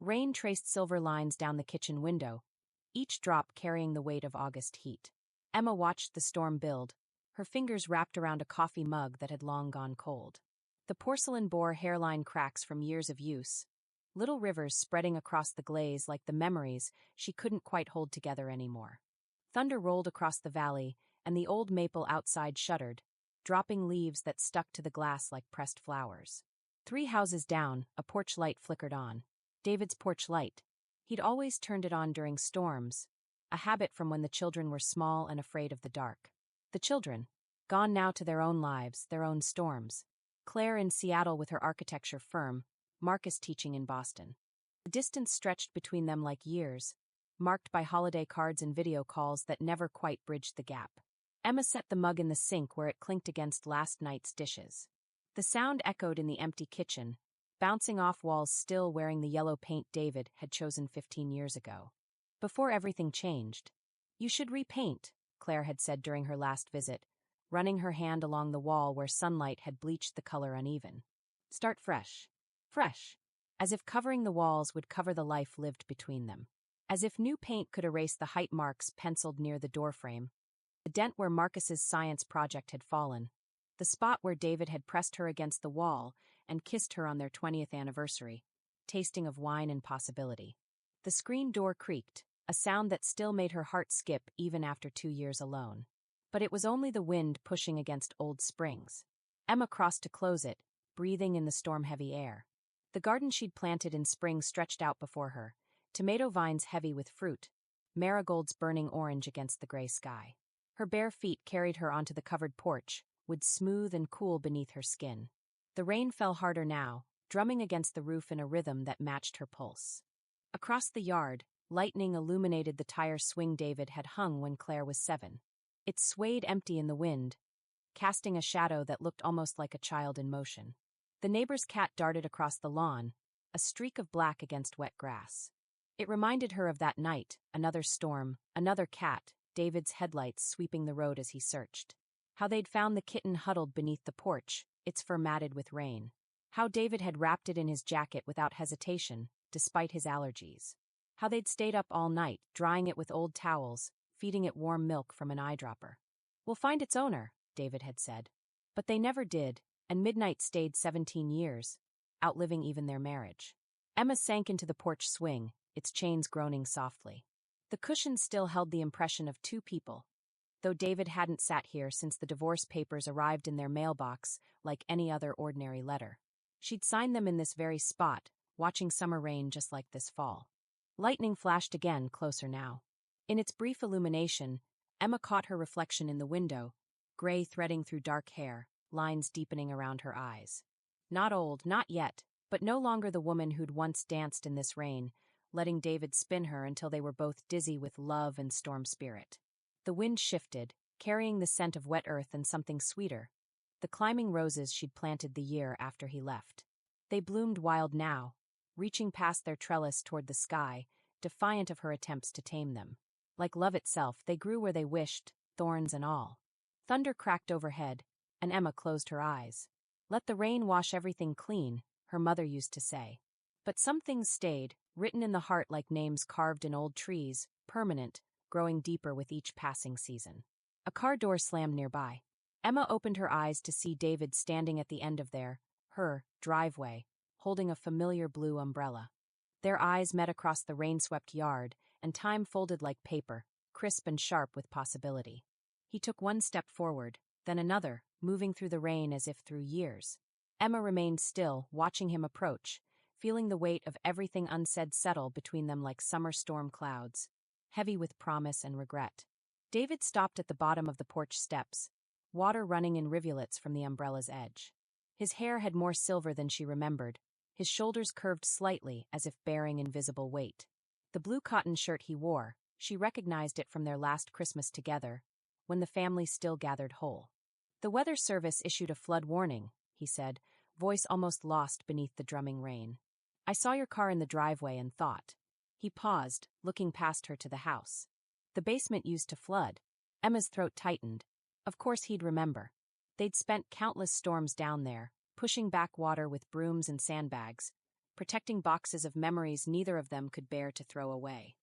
Rain traced silver lines down the kitchen window, each drop carrying the weight of August heat. Emma watched the storm build, her fingers wrapped around a coffee mug that had long gone cold. The porcelain bore hairline cracks from years of use, little rivers spreading across the glaze like the memories she couldn't quite hold together anymore. Thunder rolled across the valley, and the old maple outside shuddered, dropping leaves that stuck to the glass like pressed flowers. 3 houses down, a porch light flickered on. David's porch light. He'd always turned it on during storms, a habit from when the children were small and afraid of the dark. The children, gone now to their own lives, their own storms. Claire in Seattle with her architecture firm, Marcus teaching in Boston. The distance stretched between them like years, marked by holiday cards and video calls that never quite bridged the gap. Emma set the mug in the sink where it clinked against last night's dishes. The sound echoed in the empty kitchen, bouncing off walls still wearing the yellow paint David had chosen 15 years ago. Before everything changed. "You should repaint," Claire had said during her last visit, running her hand along the wall where sunlight had bleached the color uneven. "Start fresh. Fresh." As if covering the walls would cover the life lived between them. As if new paint could erase the height marks penciled near the doorframe, the dent where Marcus's science project had fallen, the spot where David had pressed her against the wall and kissed her on their 20th anniversary, tasting of wine and possibility. The screen door creaked, a sound that still made her heart skip even after 2 years alone. But it was only the wind pushing against old springs. Emma crossed to close it, breathing in the storm-heavy air. The garden she'd planted in spring stretched out before her, tomato vines heavy with fruit, marigolds burning orange against the gray sky. Her bare feet carried her onto the covered porch, wood smooth and cool beneath her skin. The rain fell harder now, drumming against the roof in a rhythm that matched her pulse. Across the yard, lightning illuminated the tire swing David had hung when Claire was 7. It swayed empty in the wind, casting a shadow that looked almost like a child in motion. The neighbor's cat darted across the lawn, a streak of black against wet grass. It reminded her of that night, another storm, another cat, David's headlights sweeping the road as he searched. How they'd found the kitten huddled beneath the porch, its fur matted with rain. How David had wrapped it in his jacket without hesitation, despite his allergies. How they'd stayed up all night, drying it with old towels, feeding it warm milk from an eyedropper. "We'll find its owner," David had said. But they never did, and midnight stayed 17 years, outliving even their marriage. Emma sank into the porch swing, its chains groaning softly. The cushions still held the impression of 2 people, though David hadn't sat here since the divorce papers arrived in their mailbox like any other ordinary letter. She'd signed them in this very spot, watching summer rain just like this fall. Lightning flashed again, closer now. In its brief illumination, Emma caught her reflection in the window, gray threading through dark hair, lines deepening around her eyes. Not old, not yet, but no longer the woman who'd once danced in this rain, letting David spin her until they were both dizzy with love and storm spirit. The wind shifted, carrying the scent of wet earth and something sweeter, the climbing roses she'd planted the year after he left. They bloomed wild now, reaching past their trellis toward the sky, defiant of her attempts to tame them. Like love itself, they grew where they wished, thorns and all. Thunder cracked overhead, and Emma closed her eyes. "Let the rain wash everything clean," her mother used to say. But some things stayed, written in the heart like names carved in old trees, permanent, growing deeper with each passing season. A car door slammed nearby. Emma opened her eyes to see David standing at the end of her driveway, holding a familiar blue umbrella. Their eyes met across the rain-swept yard, and time folded like paper, crisp and sharp with possibility. He took one step forward, then another, moving through the rain as if through years. Emma remained still, watching him approach, feeling the weight of everything unsaid settle between them like summer storm clouds, heavy with promise and regret. David stopped at the bottom of the porch steps, water running in rivulets from the umbrella's edge. His hair had more silver than she remembered, his shoulders curved slightly as if bearing invisible weight. The blue cotton shirt he wore, she recognized it from their last Christmas together, when the family still gathered whole. "The weather service issued a flood warning," he said, voice almost lost beneath the drumming rain. "I saw your car in the driveway and thought." He paused, looking past her to the house. The basement used to flood. Emma's throat tightened. Of course he'd remember. They'd spent countless storms down there, pushing back water with brooms and sandbags, protecting boxes of memories neither of them could bear to throw away.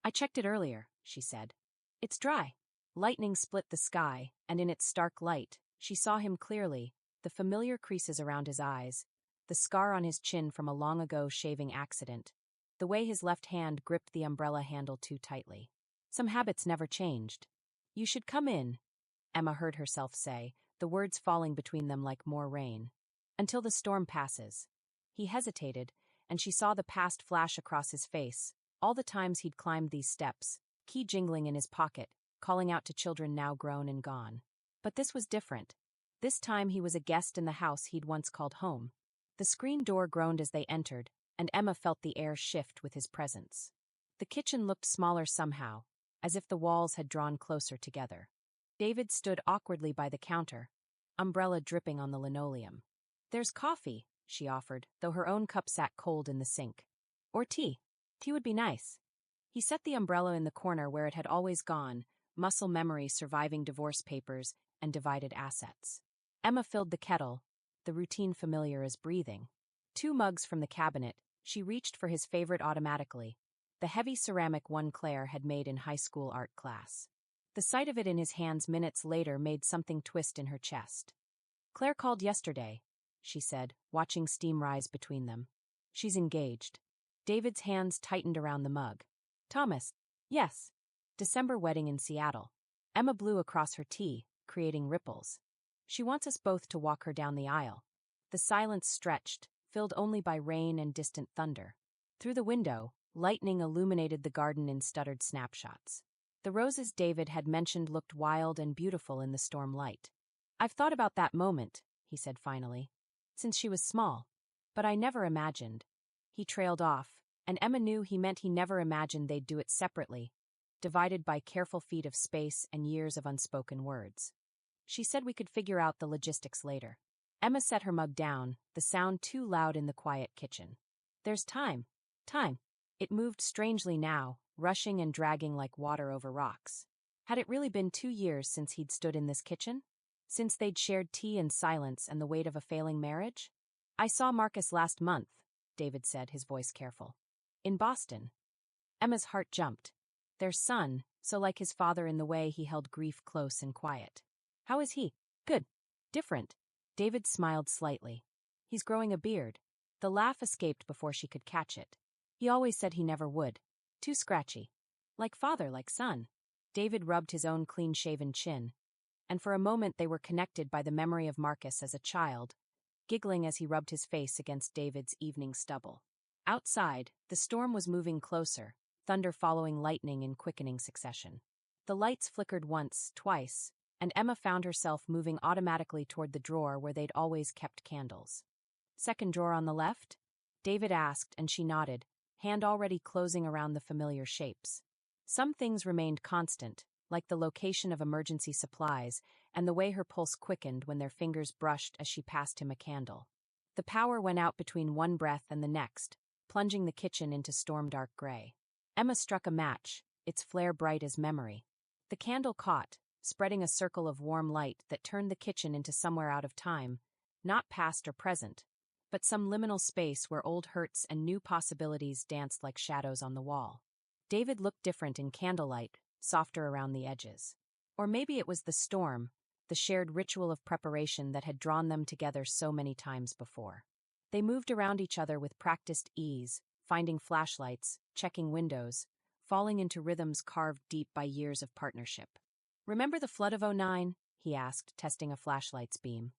"I checked it earlier," she said. "It's dry." Lightning split the sky, and in its stark light, she saw him clearly, the familiar creases around his eyes, the scar on his chin from a long-ago shaving accident, the way his left hand gripped the umbrella handle too tightly. Some habits never changed. "You should come in," Emma heard herself say, the words falling between them like more rain. "Until the storm passes." He hesitated, and she saw the past flash across his face, all the times he'd climbed these steps, key jingling in his pocket, calling out to children now grown and gone. But this was different. This time he was a guest in the house he'd once called home. The screen door groaned as they entered, and Emma felt the air shift with his presence. The kitchen looked smaller somehow, as if the walls had drawn closer together. David stood awkwardly by the counter, umbrella dripping on the linoleum. "There's coffee," she offered, though her own cup sat cold in the sink. "Or tea. Tea would be nice." He set the umbrella in the corner where it had always gone, muscle memory surviving divorce papers and divided assets. Emma filled the kettle, the routine familiar as breathing. 2 mugs from the cabinet, she reached for his favorite automatically, the heavy ceramic one Claire had made in high school art class. The sight of it in his hands minutes later made something twist in her chest. "Claire called yesterday," she said, watching steam rise between them. "She's engaged." David's hands tightened around the mug. "Thomas." "Yes. December wedding in Seattle." Emma blew across her tea, creating ripples. "She wants us both to walk her down the aisle." The silence stretched, filled only by rain and distant thunder. Through the window, lightning illuminated the garden in stuttered snapshots. The roses David had mentioned looked wild and beautiful in the storm light. "I've thought about that moment," he said finally, "since she was small. But I never imagined." He trailed off, and Emma knew he meant he never imagined they'd do it separately, divided by careful feet of space and years of unspoken words. She said we could figure out the logistics later. Emma set her mug down, the sound too loud in the quiet kitchen. "There's time. Time." It moved strangely now, rushing and dragging like water over rocks. Had it really been 2 years since he'd stood in this kitchen? Since they'd shared tea and silence and the weight of a failing marriage? "I saw Marcus last month," David said, his voice careful. "In Boston." Emma's heart jumped. Their son, so like his father in the way he held grief close and quiet. "How is he?" "Good. Different." David smiled slightly. "He's growing a beard." The laugh escaped before she could catch it. "He always said he never would. Too scratchy. Like father, like son." David rubbed his own clean-shaven chin, and for a moment they were connected by the memory of Marcus as a child, giggling as he rubbed his face against David's evening stubble. Outside, the storm was moving closer, thunder following lightning in quickening succession. The lights flickered once, twice, and Emma found herself moving automatically toward the drawer where they'd always kept candles. "Second drawer on the left?" David asked, and she nodded, hand already closing around the familiar shapes. Some things remained constant, like the location of emergency supplies and the way her pulse quickened when their fingers brushed as she passed him a candle. The power went out between one breath and the next, plunging the kitchen into storm-dark gray. Emma struck a match, its flare bright as memory. The candle caught, spreading a circle of warm light that turned the kitchen into somewhere out of time, not past or present, but some liminal space where old hurts and new possibilities danced like shadows on the wall. David looked different in candlelight, softer around the edges. Or maybe it was the storm, the shared ritual of preparation that had drawn them together so many times before. They moved around each other with practiced ease, finding flashlights, checking windows, falling into rhythms carved deep by years of partnership. "Remember the flood of '09? He asked, testing a flashlight's beam.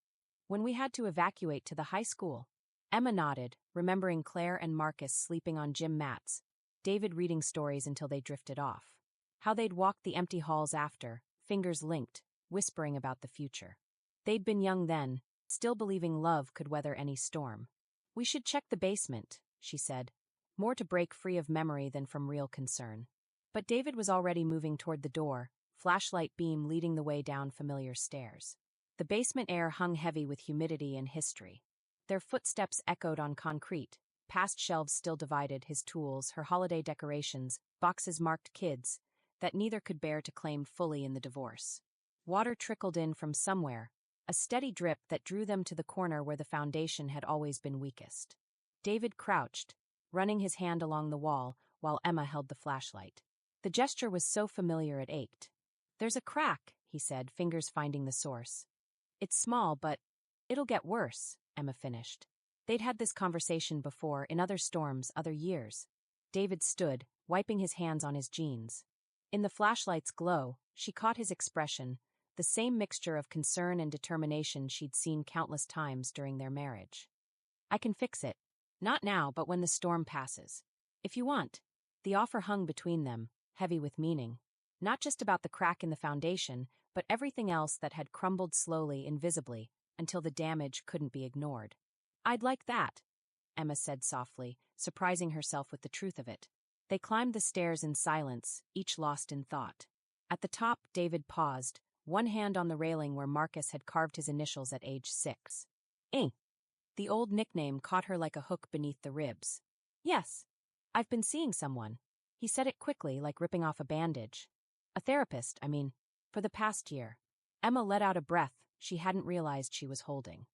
"When we had to evacuate to the high school?" Emma nodded, remembering Claire and Marcus sleeping on gym mats, David reading stories until they drifted off. How they'd walked the empty halls after, fingers linked, whispering about the future. They'd been young then, still believing love could weather any storm. "We should check the basement," she said, more to break free of memory than from real concern. But David was already moving toward the door, flashlight beam leading the way down familiar stairs. The basement air hung heavy with humidity and history. Their footsteps echoed on concrete, past shelves still divided, his tools, her holiday decorations, boxes marked kids, that neither could bear to claim fully in the divorce. Water trickled in from somewhere, a steady drip that drew them to the corner where the foundation had always been weakest. David crouched, running his hand along the wall while Emma held the flashlight. The gesture was so familiar it ached. "There's a crack," he said, fingers finding the source. "It's small, but it'll get worse," Emma finished. They'd had this conversation before, in other storms, other years. David stood, wiping his hands on his jeans. In the flashlight's glow, she caught his expression, the same mixture of concern and determination she'd seen countless times during their marriage. "I can fix it. Not now, but when the storm passes. If you want." The offer hung between them, heavy with meaning. Not just about the crack in the foundation, but everything else that had crumbled slowly, invisibly, until the damage couldn't be ignored. "I'd like that," Emma said softly, surprising herself with the truth of it. They climbed the stairs in silence, each lost in thought. At the top, David paused, one hand on the railing where Marcus had carved his initials at age 6. The old nickname caught her like a hook beneath the ribs. "Yes. I've been seeing someone." He said it quickly, like ripping off a bandage. "A therapist, I mean, for the past year." Emma let out a breath she hadn't realized she was holding.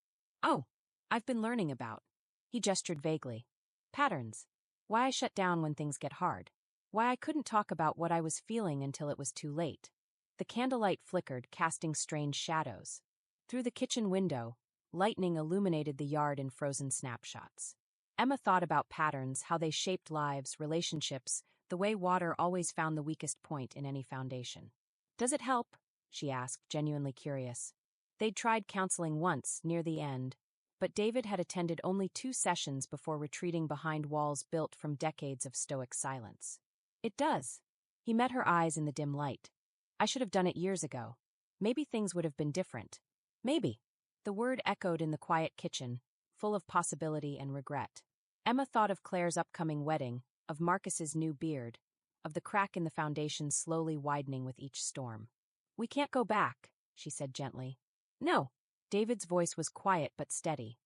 "Oh, I've been learning about." He gestured vaguely. "Patterns. Why I shut down when things get hard. Why I couldn't talk about what I was feeling until it was too late." The candlelight flickered, casting strange shadows. Through the kitchen window, lightning illuminated the yard in frozen snapshots. Emma thought about patterns, how they shaped lives, relationships, the way water always found the weakest point in any foundation. "Does it help?" she asked, genuinely curious. They'd tried counseling once, near the end, but David had attended only 2 sessions before retreating behind walls built from decades of stoic silence. "It does." He met her eyes in the dim light. "I should have done it years ago. Maybe things would have been different. Maybe." The word echoed in the quiet kitchen, full of possibility and regret. Emma thought of Claire's upcoming wedding, of Marcus's new beard, of the crack in the foundation slowly widening with each storm. "We can't go back," she said gently. "No." David's voice was quiet but steady.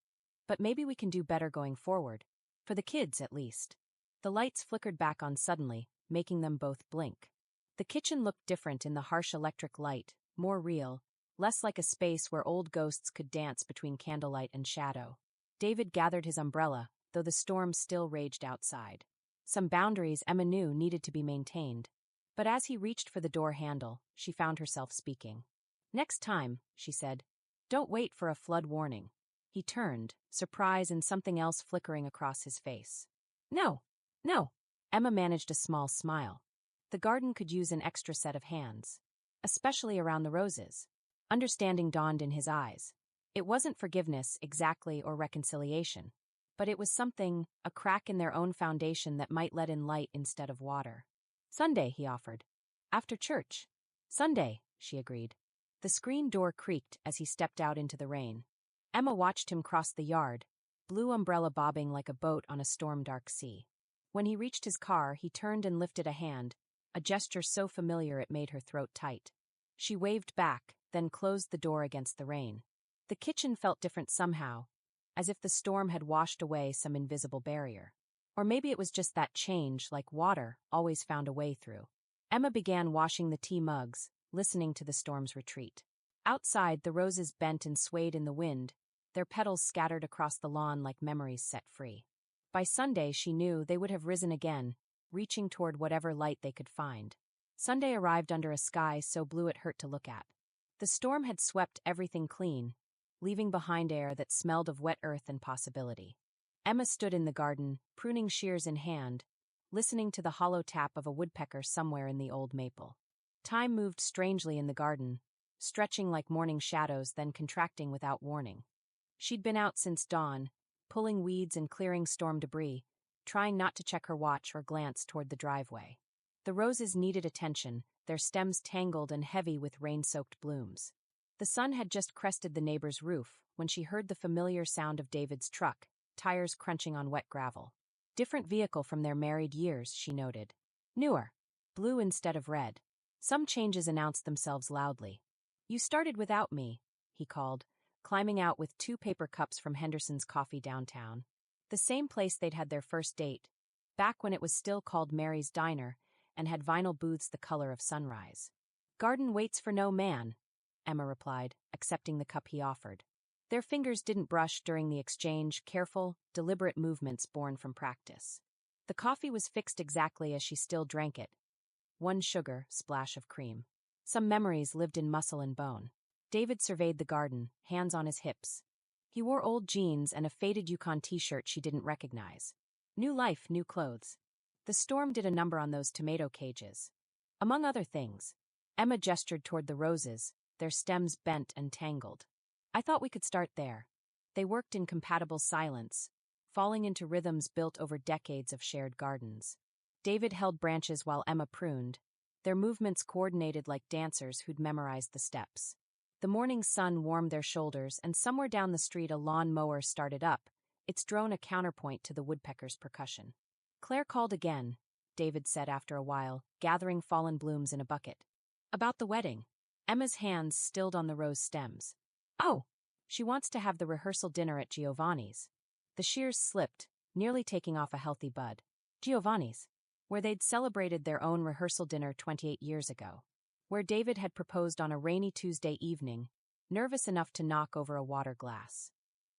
"But maybe we can do better going forward. For the kids, at least." The lights flickered back on suddenly, making them both blink. The kitchen looked different in the harsh electric light, more real, less like a space where old ghosts could dance between candlelight and shadow. David gathered his umbrella, though the storm still raged outside. Some boundaries Emma knew needed to be maintained. But as he reached for the door handle, she found herself speaking. "Next time," she said, "don't wait for a flood warning." He turned, surprise and something else flickering across his face. "No, no." Emma managed a small smile. The garden could use an extra set of hands, especially around the roses. Understanding dawned in his eyes. It wasn't forgiveness, exactly, or reconciliation. But it was something, a crack in their own foundation that might let in light instead of water. "Sunday," he offered. "After church." "Sunday," she agreed. The screen door creaked as he stepped out into the rain. Emma watched him cross the yard, blue umbrella bobbing like a boat on a storm-dark sea. When he reached his car, he turned and lifted a hand, a gesture so familiar it made her throat tight. She waved back, then closed the door against the rain. The kitchen felt different somehow, as if the storm had washed away some invisible barrier. Or maybe it was just that change, like water, always found a way through. Emma began washing the tea mugs, listening to the storm's retreat. Outside, the roses bent and swayed in the wind, their petals scattered across the lawn like memories set free. By Sunday, she knew they would have risen again, reaching toward whatever light they could find. Sunday arrived under a sky so blue it hurt to look at. The storm had swept everything clean, leaving behind air that smelled of wet earth and possibility. Emma stood in the garden, pruning shears in hand, listening to the hollow tap of a woodpecker somewhere in the old maple. Time moved strangely in the garden, stretching like morning shadows, then contracting without warning. She'd been out since dawn, pulling weeds and clearing storm debris, trying not to check her watch or glance toward the driveway. The roses needed attention, their stems tangled and heavy with rain-soaked blooms. The sun had just crested the neighbor's roof when she heard the familiar sound of David's truck, tires crunching on wet gravel. Different vehicle from their married years, she noted. Newer. Blue instead of red. Some changes announced themselves loudly. "You started without me," he called, climbing out with 2 paper cups from Henderson's Coffee downtown. The same place they'd had their first date, back when it was still called Mary's Diner and had vinyl booths the color of sunrise. "Garden waits for no man," Emma replied, accepting the cup he offered. Their fingers didn't brush during the exchange, careful, deliberate movements born from practice. The coffee was fixed exactly as she still drank it. 1 sugar, splash of cream. Some memories lived in muscle and bone. David surveyed the garden, hands on his hips. He wore old jeans and a faded Yukon t-shirt she didn't recognize. New life, new clothes. The storm did a number on those tomato cages. Among other things, Emma gestured toward the roses, their stems bent and tangled. I thought we could start there. They worked in compatible silence, falling into rhythms built over decades of shared gardens. David held branches while Emma pruned, their movements coordinated like dancers who'd memorized the steps. The morning sun warmed their shoulders, and somewhere down the street a lawn mower started up, its drone a counterpoint to the woodpecker's percussion. Claire called again, David said after a while, gathering fallen blooms in a bucket. About the wedding. Emma's hands stilled on the rose stems. Oh, she wants to have the rehearsal dinner at Giovanni's. The shears slipped, nearly taking off a healthy bud. Giovanni's, where they'd celebrated their own rehearsal dinner 28 years ago. Where David had proposed on a rainy Tuesday evening, nervous enough to knock over a water glass.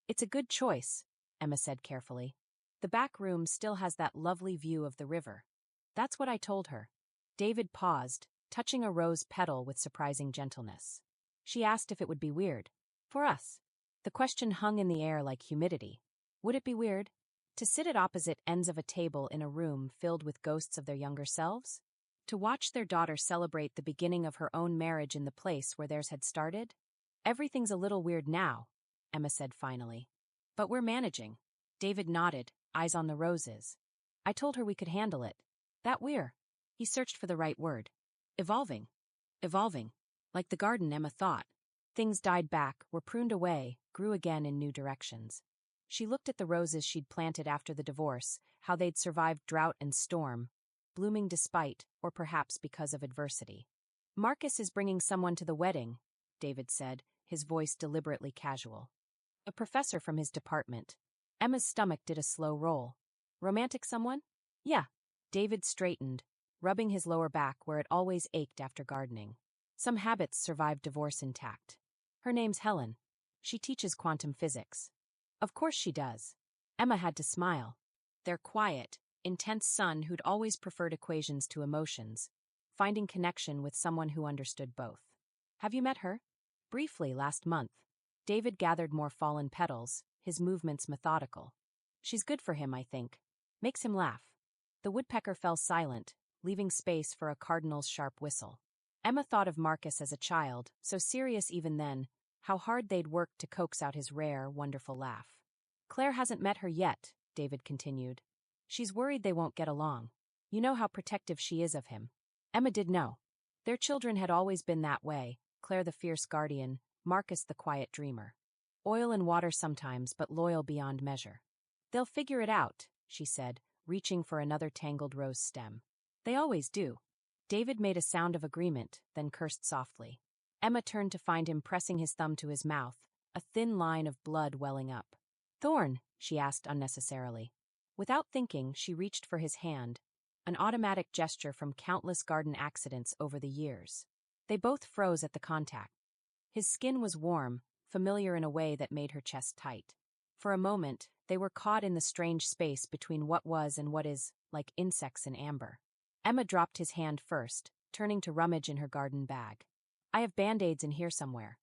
It's a good choice, Emma said carefully. The back room still has that lovely view of the river. That's what I told her. David paused, touching a rose petal with surprising gentleness. She asked if it would be weird. For us. The question hung in the air like humidity. Would it be weird? To sit at opposite ends of a table in a room filled with ghosts of their younger selves? To watch their daughter celebrate the beginning of her own marriage in the place where theirs had started? Everything's a little weird now, Emma said finally. But we're managing. David nodded, eyes on the roses. I told her we could handle it. That we're. He searched for the right word. Evolving. Evolving. Like the garden, Emma thought. Things died back, were pruned away, grew again in new directions. She looked at the roses she'd planted after the divorce, how they'd survived drought and storm, blooming despite, or perhaps because of adversity. Marcus is bringing someone to the wedding, David said, his voice deliberately casual. A professor from his department. Emma's stomach did a slow roll. Romantic someone? Yeah. David straightened, rubbing his lower back where it always ached after gardening. Some habits survived divorce intact. Her name's Helen. She teaches quantum physics. Of course she does. Emma had to smile. Their quiet, intense son who'd always preferred equations to emotions, finding connection with someone who understood both. Have you met her? Briefly last month. David gathered more fallen petals, his movements methodical. She's good for him, I think. Makes him laugh. The woodpecker fell silent, leaving space for a cardinal's sharp whistle. Emma thought of Marcus as a child, so serious even then, how hard they'd worked to coax out his rare, wonderful laugh. Claire hasn't met her yet, David continued. She's worried they won't get along. You know how protective she is of him. Emma did know. Their children had always been that way, Claire the fierce guardian, Marcus the quiet dreamer. Oil and water sometimes, but loyal beyond measure. They'll figure it out, she said, reaching for another tangled rose stem. They always do. David made a sound of agreement, then cursed softly. Emma turned to find him pressing his thumb to his mouth, a thin line of blood welling up. Thorn, she asked unnecessarily. Without thinking, she reached for his hand, an automatic gesture from countless garden accidents over the years. They both froze at the contact. His skin was warm, familiar in a way that made her chest tight. For a moment, they were caught in the strange space between what was and what is, like insects in amber. Emma dropped his hand first, turning to rummage in her garden bag. I have Band-Aids in here somewhere.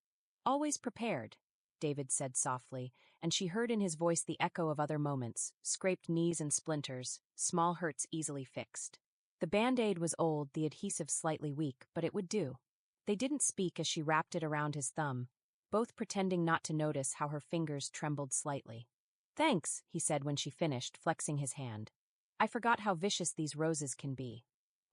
Always prepared, David said softly, and she heard in his voice the echo of other moments, scraped knees and splinters, small hurts easily fixed. The Band-Aid was old, the adhesive slightly weak, but it would do. They didn't speak as she wrapped it around his thumb, both pretending not to notice how her fingers trembled slightly. Thanks, he said when she finished, flexing his hand. I forgot how vicious these roses can be.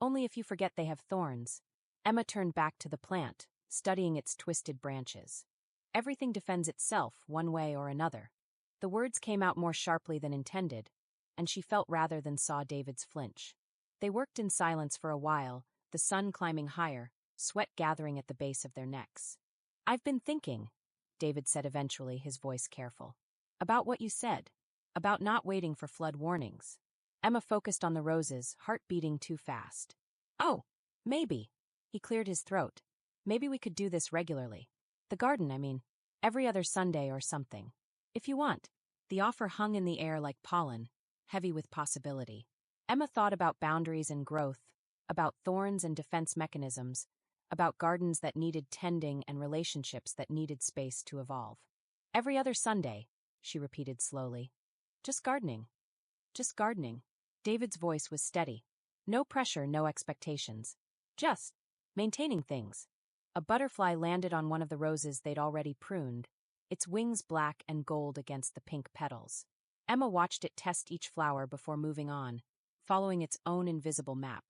Only if you forget they have thorns. Emma turned back to the plant, studying its twisted branches. Everything defends itself, one way or another. The words came out more sharply than intended, and she felt rather than saw David's flinch. They worked in silence for a while, the sun climbing higher, sweat gathering at the base of their necks. I've been thinking, David said eventually, his voice careful. About what you said. About not waiting for flood warnings. Emma focused on the roses, heart beating too fast. Oh, maybe. He cleared his throat. Maybe we could do this regularly. The garden, I mean. Every other Sunday or something. If you want. The offer hung in the air like pollen, heavy with possibility. Emma thought about boundaries and growth, about thorns and defense mechanisms, about gardens that needed tending and relationships that needed space to evolve. Every other Sunday, she repeated slowly. Just gardening. Just gardening. David's voice was steady. No pressure, no expectations. Just maintaining things. A butterfly landed on one of the roses they'd already pruned, its wings black and gold against the pink petals. Emma watched it test each flower before moving on, following its own invisible map.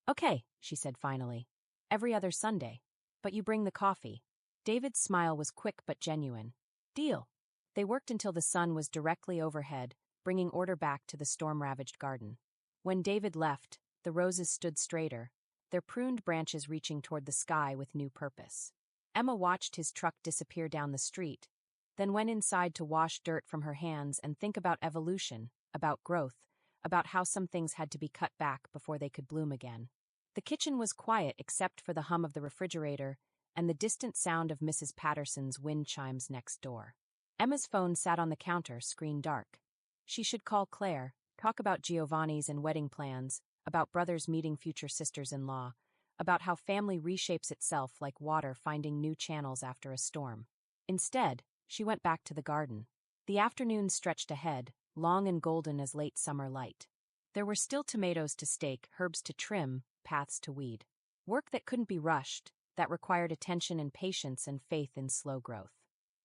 Okay, she said finally. Every other Sunday. But you bring the coffee. David's smile was quick but genuine. Deal. They worked until the sun was directly overhead, bringing order back to the storm-ravaged garden. When David left, the roses stood straighter, their pruned branches reaching toward the sky with new purpose. Emma watched his truck disappear down the street, then went inside to wash dirt from her hands and think about evolution, about growth, about how some things had to be cut back before they could bloom again. The kitchen was quiet except for the hum of the refrigerator and the distant sound of Mrs. Patterson's wind chimes next door. Emma's phone sat on the counter, screen dark. She should call Claire, talk about Giovanni's and wedding plans, about brothers meeting future sisters-in-law, about how family reshapes itself like water finding new channels after a storm. Instead, she went back to the garden. The afternoon stretched ahead, long and golden as late summer light. There were still tomatoes to stake, herbs to trim, paths to weed. Work that couldn't be rushed, that required attention and patience and faith in slow growth.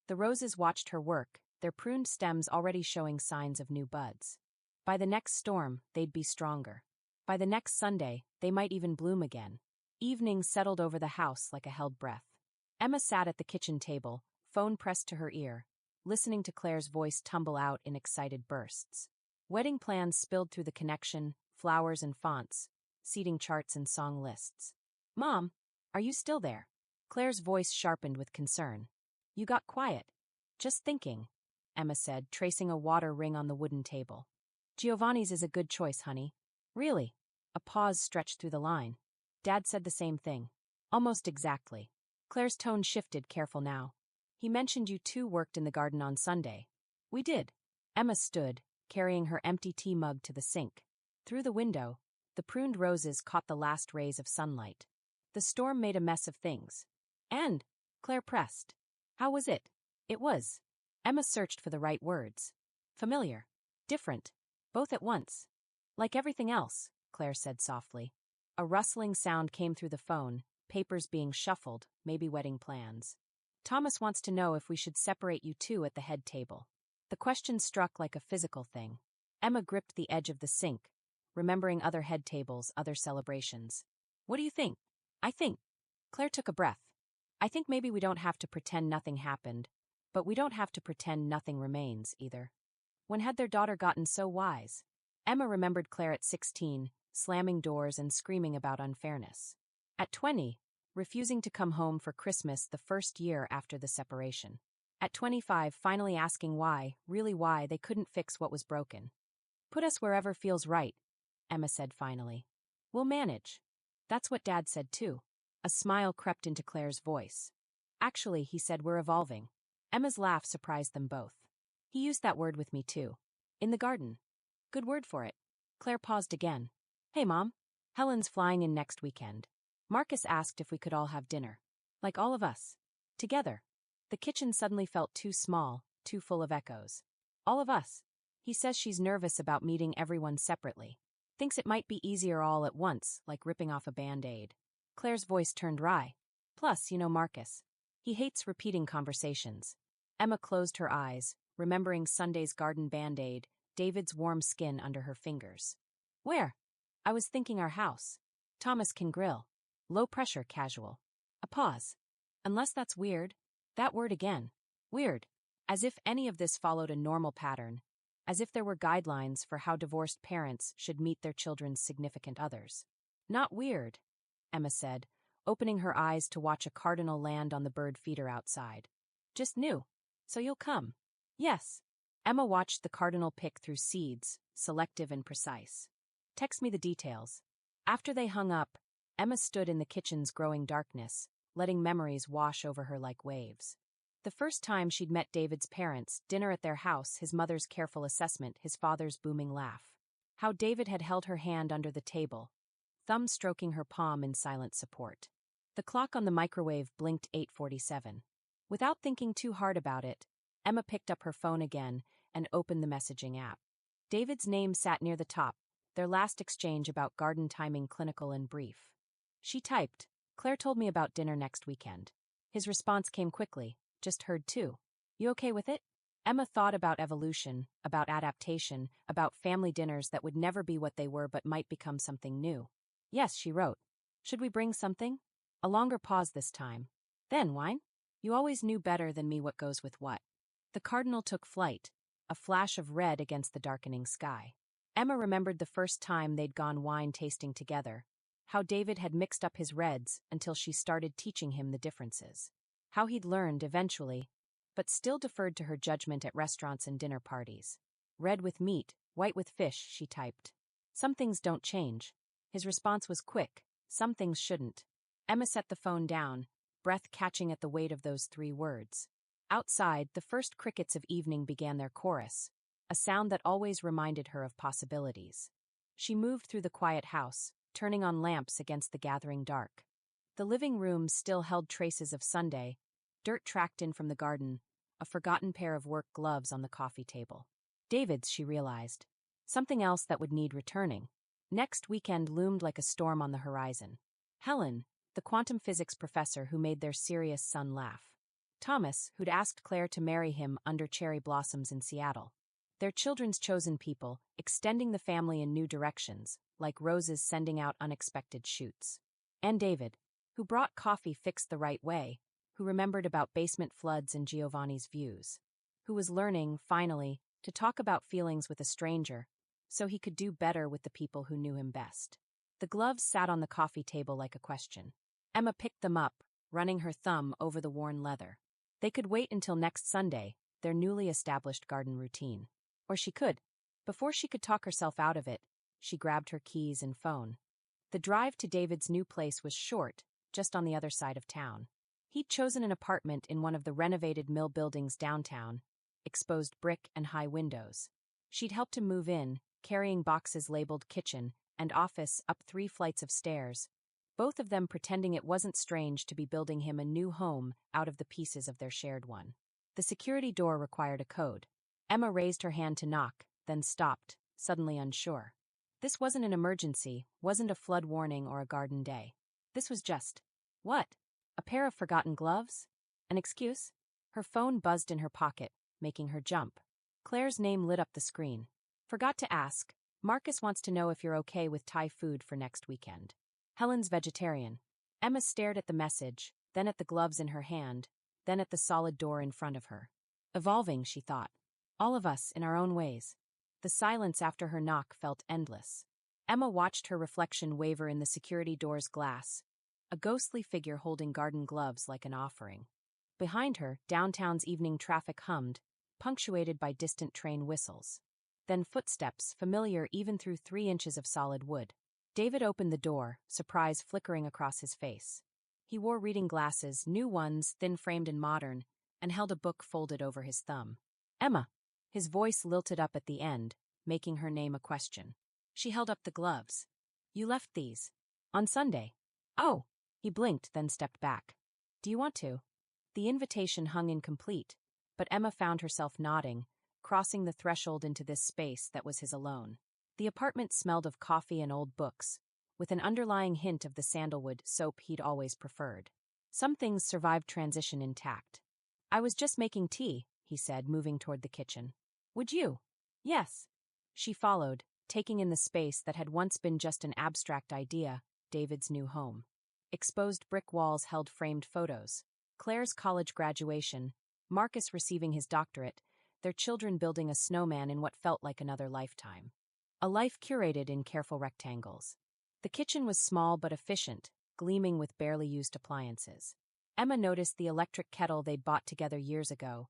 The roses watched her work, their pruned stems already showing signs of new buds. By the next storm, they'd be stronger. By the next Sunday, they might even bloom again. Evening settled over the house like a held breath. Emma sat at the kitchen table, phone pressed to her ear, listening to Claire's voice tumble out in excited bursts. Wedding plans spilled through the connection, flowers and fonts, seating charts and song lists. Mom, are you still there? Claire's voice sharpened with concern. You got quiet. Just thinking, Emma said, tracing a water ring on the wooden table. Giovanni's is a good choice, honey. Really? A pause stretched through the line. Dad said the same thing. Almost exactly. Claire's tone shifted, careful now. He mentioned you two worked in the garden on Sunday. We did. Emma stood, carrying her empty tea mug to the sink. Through the window, the pruned roses caught the last rays of sunlight. The storm made a mess of things. And, Claire pressed. How was it? It was. Emma searched for the right words. Familiar. Different. Both at once. Like everything else, Claire said softly. A rustling sound came through the phone, papers being shuffled, maybe wedding plans. Thomas wants to know if we should separate you two at the head table. The question struck like a physical thing. Emma gripped the edge of the sink, remembering other head tables, other celebrations. What do you think? I think. Claire took a breath. I think maybe we don't have to pretend nothing happened, but we don't have to pretend nothing remains, either. When had their daughter gotten so wise? Emma remembered Claire at 16, slamming doors and screaming about unfairness. At 20, refusing to come home for Christmas the first year after the separation. At 25, finally asking why, really why, they couldn't fix what was broken. Put us wherever feels right, Emma said finally. We'll manage. That's what Dad said too. A smile crept into Claire's voice. Actually, he said, we're evolving. Emma's laugh surprised them both. He used that word with me too. In the garden. Good word for it. Claire paused again. Hey, Mom. Helen's flying in next weekend. Marcus asked if we could all have dinner. Like all of us. Together. The kitchen suddenly felt too small, too full of echoes. All of us. He says she's nervous about meeting everyone separately. Thinks it might be easier all at once, like ripping off a Band-Aid. Claire's voice turned wry. Plus, you know Marcus. He hates repeating conversations. Emma closed her eyes, remembering Sunday's garden Band-Aid, David's warm skin under her fingers. Where? I was thinking our house. Thomas can grill. Low pressure, casual. A pause. Unless that's weird. That word again. Weird. As if any of this followed a normal pattern. As if there were guidelines for how divorced parents should meet their children's significant others. Not weird, Emma said, opening her eyes to watch a cardinal land on the bird feeder outside. Just new. So you'll come. Yes. Emma watched the cardinal pick through seeds, selective and precise. Text me the details. After they hung up, Emma stood in the kitchen's growing darkness, letting memories wash over her like waves. The first time she'd met David's parents, dinner at their house, his mother's careful assessment, his father's booming laugh. How David had held her hand under the table, thumb stroking her palm in silent support. The clock on the microwave blinked 8:47. Without thinking too hard about it, Emma picked up her phone again and opened the messaging app. David's name sat near the top, their last exchange about garden timing clinical and brief. She typed, "Claire told me about dinner next weekend." His response came quickly, "Just heard too. You okay with it?" Emma thought about evolution, about adaptation, about family dinners that would never be what they were but might become something new. "Yes," she wrote. "Should we bring something?" A longer pause this time. "Then, wine? You always knew better than me what goes with what." The cardinal took flight, a flash of red against the darkening sky. Emma remembered the first time they'd gone wine tasting together, how David had mixed up his reds until she started teaching him the differences. How he'd learned eventually, but still deferred to her judgment at restaurants and dinner parties. "Red with meat, white with fish," she typed. "Some things don't change." His response was quick, "Some things shouldn't." Emma set the phone down, breath catching at the weight of those 3 words. Outside, the first crickets of evening began their chorus, a sound that always reminded her of possibilities. She moved through the quiet house, turning on lamps against the gathering dark. The living room still held traces of Sunday, dirt tracked in from the garden, a forgotten pair of work gloves on the coffee table. David's, she realized. Something else that would need returning. Next weekend loomed like a storm on the horizon. Helen, the quantum physics professor who made their serious son laugh. Thomas, who'd asked Claire to marry him under cherry blossoms in Seattle. Their children's chosen people, extending the family in new directions, like roses sending out unexpected shoots. And David, who brought coffee fixed the right way, who remembered about basement floods and Giovanni's views. Who was learning, finally, to talk about feelings with a stranger, so he could do better with the people who knew him best. The gloves sat on the coffee table like a question. Emma picked them up, running her thumb over the worn leather. They could wait until next Sunday, their newly established garden routine. Or she could. Before she could talk herself out of it, she grabbed her keys and phone. The drive to David's new place was short, just on the other side of town. He'd chosen an apartment in one of the renovated mill buildings downtown, exposed brick and high windows. She'd helped him move in, carrying boxes labeled kitchen and office up 3 flights of stairs, both of them pretending it wasn't strange to be building him a new home out of the pieces of their shared one. The security door required a code. Emma raised her hand to knock, then stopped, suddenly unsure. This wasn't an emergency, wasn't a flood warning or a garden day. This was just... what? A pair of forgotten gloves? An excuse? Her phone buzzed in her pocket, making her jump. Claire's name lit up the screen. "Forgot to ask. Marcus wants to know if you're okay with Thai food for next weekend." Helen's vegetarian. Emma stared at the message, then at the gloves in her hand, then at the solid door in front of her. Evolving, she thought. All of us, in our own ways. The silence after her knock felt endless. Emma watched her reflection waver in the security door's glass, a ghostly figure holding garden gloves like an offering. Behind her, downtown's evening traffic hummed, punctuated by distant train whistles. Then footsteps, familiar even through 3 inches of solid wood. David opened the door, surprise flickering across his face. He wore reading glasses, new ones, thin-framed and modern, and held a book folded over his thumb. "Emma." His voice lilted up at the end, making her name a question. She held up the gloves. "You left these. On Sunday." "Oh." He blinked, then stepped back. "Do you want to?" The invitation hung incomplete, but Emma found herself nodding, crossing the threshold into this space that was his alone. The apartment smelled of coffee and old books, with an underlying hint of the sandalwood soap he'd always preferred. Some things survived transition intact. "I was just making tea," he said, moving toward the kitchen. "Would you?" "Yes." She followed, taking in the space that had once been just an abstract idea, David's new home. Exposed brick walls held framed photos. Claire's college graduation, Marcus receiving his doctorate, their children building a snowman in what felt like another lifetime. A life curated in careful rectangles. The kitchen was small but efficient, gleaming with barely used appliances. Emma noticed the electric kettle they'd bought together years ago,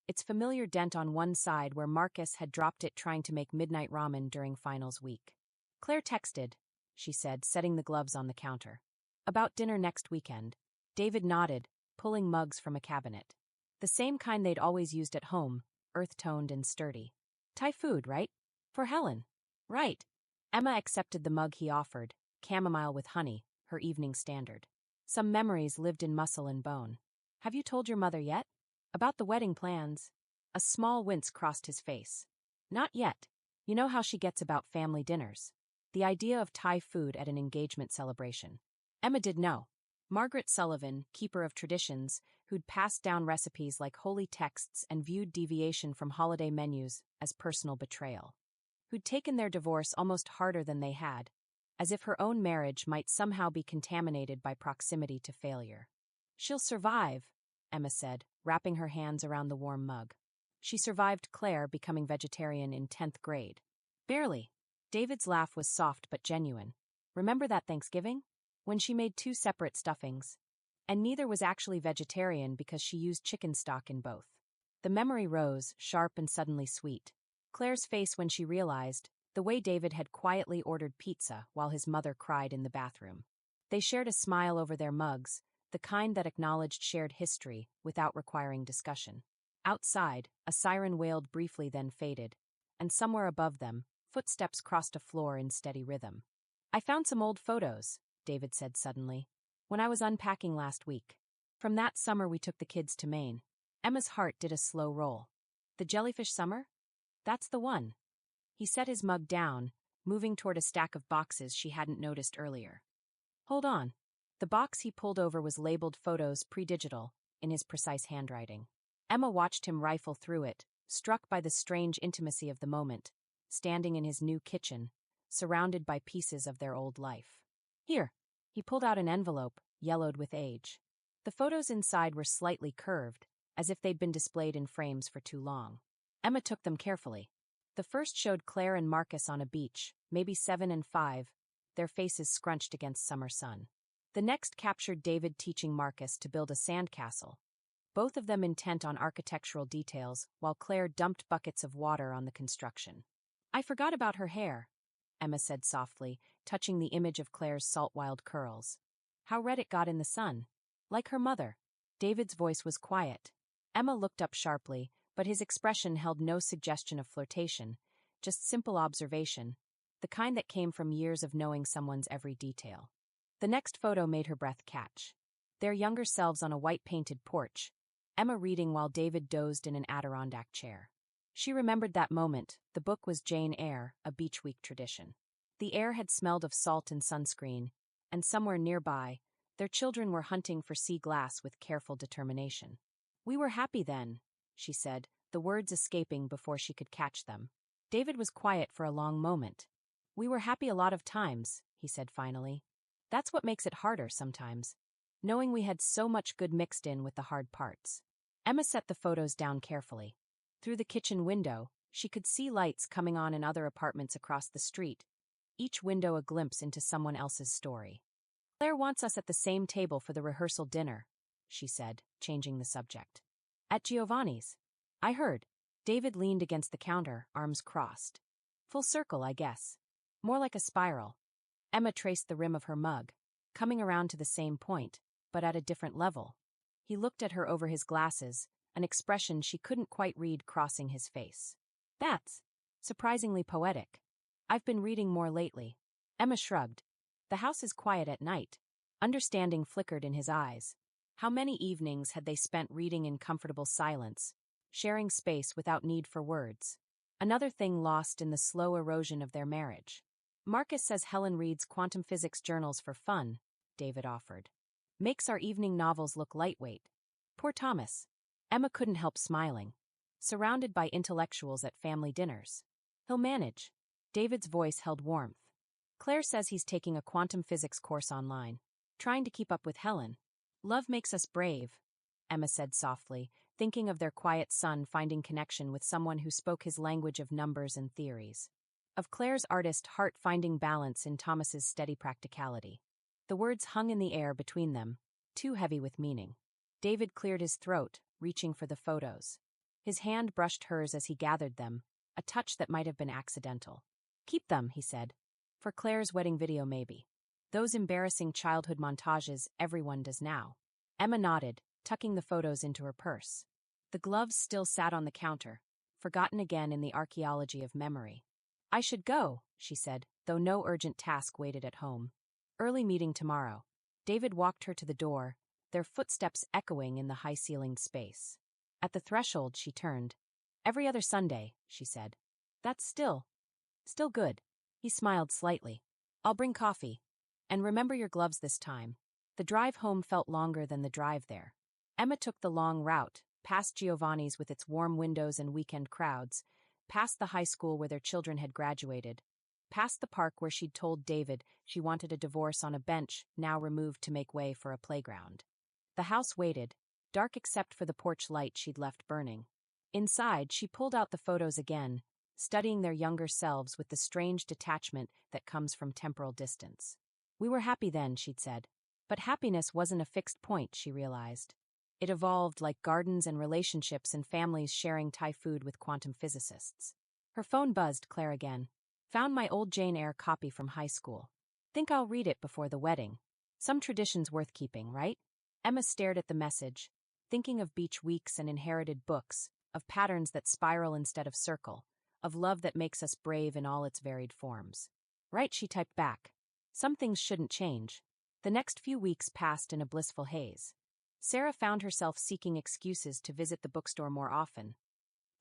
its familiar dent on one side where Marcus had dropped it trying to make midnight ramen during finals week. "Claire texted," she said, setting the gloves on the counter. "About dinner next weekend." David nodded, pulling mugs from a cabinet. The same kind they'd always used at home, earth-toned and sturdy. Thai food, right? For Helen. Right. Emma accepted the mug he offered, chamomile with honey, her evening standard. Some memories lived in muscle and bone. Have you told your mother yet? About the wedding plans? A small wince crossed his face. Not yet. You know how she gets about family dinners. The idea of Thai food at an engagement celebration. Emma did know. Margaret Sullivan, keeper of traditions, who'd passed down recipes like holy texts and viewed deviation from holiday menus as personal betrayal. Who'd taken their divorce almost harder than they had, as if her own marriage might somehow be contaminated by proximity to failure. She'll survive, Emma said, wrapping her hands around the warm mug. She survived Claire becoming vegetarian in 10th grade. Barely. David's laugh was soft but genuine. Remember that Thanksgiving? When she made 2 separate stuffings. And neither was actually vegetarian because she used chicken stock in both. The memory rose, sharp and suddenly sweet. Claire's face when she realized, the way David had quietly ordered pizza while his mother cried in the bathroom. They shared a smile over their mugs, the kind that acknowledged shared history without requiring discussion. Outside, a siren wailed briefly then faded, and somewhere above them, footsteps crossed a floor in steady rhythm. I found some old photos, David said suddenly, when I was unpacking last week. From that summer we took the kids to Maine. Emma's heart did a slow roll. The jellyfish summer? That's the one. He set his mug down, moving toward a stack of boxes she hadn't noticed earlier. Hold on. The box he pulled over was labeled Photos Pre-Digital, in his precise handwriting. Emma watched him rifle through it, struck by the strange intimacy of the moment, standing in his new kitchen, surrounded by pieces of their old life. Here. He pulled out an envelope, yellowed with age. The photos inside were slightly curved, as if they'd been displayed in frames for too long. Emma took them carefully. The first showed Claire and Marcus on a beach, maybe 7 and 5, their faces scrunched against summer sun. The next captured David teaching Marcus to build a sandcastle, both of them intent on architectural details, while Claire dumped buckets of water on the construction. I forgot about her hair, Emma said softly, touching the image of Claire's salt-wild curls. How red it got in the sun. Like her mother. David's voice was quiet. Emma looked up sharply, but his expression held no suggestion of flirtation, just simple observation, the kind that came from years of knowing someone's every detail. The next photo made her breath catch. Their younger selves on a white-painted porch, Emma reading while David dozed in an Adirondack chair. She remembered that moment. The book was Jane Eyre, a beach week tradition. The air had smelled of salt and sunscreen, and somewhere nearby, their children were hunting for sea glass with careful determination. We were happy then, she said, the words escaping before she could catch them. David was quiet for a long moment. We were happy a lot of times, he said finally. That's what makes it harder sometimes, knowing we had so much good mixed in with the hard parts. Emma set the photos down carefully. Through the kitchen window, she could see lights coming on in other apartments across the street, each window a glimpse into someone else's story. Claire wants us at the same table for the rehearsal dinner, she said, changing the subject. At Giovanni's. I heard. David leaned against the counter, arms crossed. Full circle, I guess. More like a spiral. Emma traced the rim of her mug, coming around to the same point, but at a different level. He looked at her over his glasses, an expression she couldn't quite read crossing his face. That's surprisingly poetic. I've been reading more lately. Emma shrugged. The house is quiet at night. Understanding flickered in his eyes. How many evenings had they spent reading in comfortable silence, sharing space without need for words? Another thing lost in the slow erosion of their marriage. Marcus says Helen reads quantum physics journals for fun, David offered. Makes our evening novels look lightweight. Poor Thomas. Emma couldn't help smiling. Surrounded by intellectuals at family dinners. He'll manage. David's voice held warmth. Claire says he's taking a quantum physics course online, trying to keep up with Helen. Love makes us brave, Emma said softly, thinking of their quiet son finding connection with someone who spoke his language of numbers and theories. Of Claire's artist heart finding balance in Thomas's steady practicality. The words hung in the air between them, too heavy with meaning. David cleared his throat, reaching for the photos. His hand brushed hers as he gathered them, a touch that might have been accidental. Keep them, he said. For Claire's wedding video maybe. Those embarrassing childhood montages everyone does now. Emma nodded, tucking the photos into her purse. The gloves still sat on the counter, forgotten again in the archaeology of memory. I should go, she said, though no urgent task waited at home. Early meeting tomorrow. David walked her to the door, their footsteps echoing in the high-ceilinged space. At the threshold, she turned. Every other Sunday, she said. That's still good. He smiled slightly. I'll bring coffee. And remember your gloves this time. The drive home felt longer than the drive there. Emma took the long route, past Giovanni's with its warm windows and weekend crowds, past the high school where their children had graduated, past the park where she'd told David she wanted a divorce on a bench now removed to make way for a playground. The house waited, dark except for the porch light she'd left burning. Inside, she pulled out the photos again, studying their younger selves with the strange detachment that comes from temporal distance. We were happy then, she'd said. But happiness wasn't a fixed point, she realized. It evolved like gardens and relationships and families sharing Thai food with quantum physicists. Her phone buzzed. Claire again. Found my old Jane Eyre copy from high school. Think I'll read it before the wedding. Some tradition's worth keeping, right? Emma stared at the message, thinking of beach weeks and inherited books, of patterns that spiral instead of circle, of love that makes us brave in all its varied forms. Right, she typed back. Some things shouldn't change. The next few weeks passed in a blissful haze. Sarah found herself seeking excuses to visit the bookstore more often,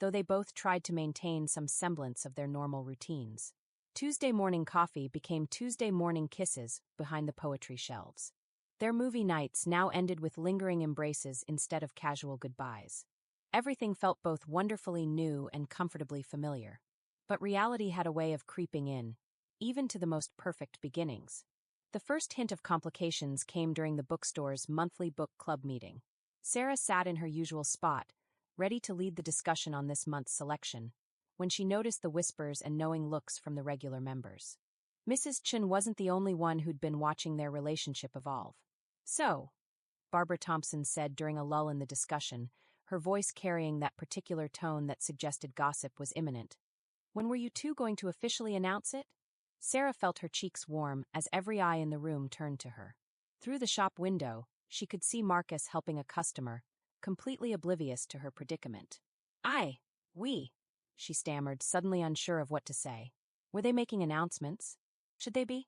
though they both tried to maintain some semblance of their normal routines. Tuesday morning coffee became Tuesday morning kisses behind the poetry shelves. Their movie nights now ended with lingering embraces instead of casual goodbyes. Everything felt both wonderfully new and comfortably familiar. But reality had a way of creeping in, even to the most perfect beginnings. The first hint of complications came during the bookstore's monthly book club meeting. Sarah sat in her usual spot, ready to lead the discussion on this month's selection, when she noticed the whispers and knowing looks from the regular members. Mrs. Chen wasn't the only one who'd been watching their relationship evolve. So, Barbara Thompson said during a lull in the discussion, her voice carrying that particular tone that suggested gossip was imminent. When were you two going to officially announce it? Sarah felt her cheeks warm as every eye in the room turned to her. Through the shop window, she could see Marcus helping a customer, completely oblivious to her predicament. We, she stammered, suddenly unsure of what to say. Were they making announcements? Should they be?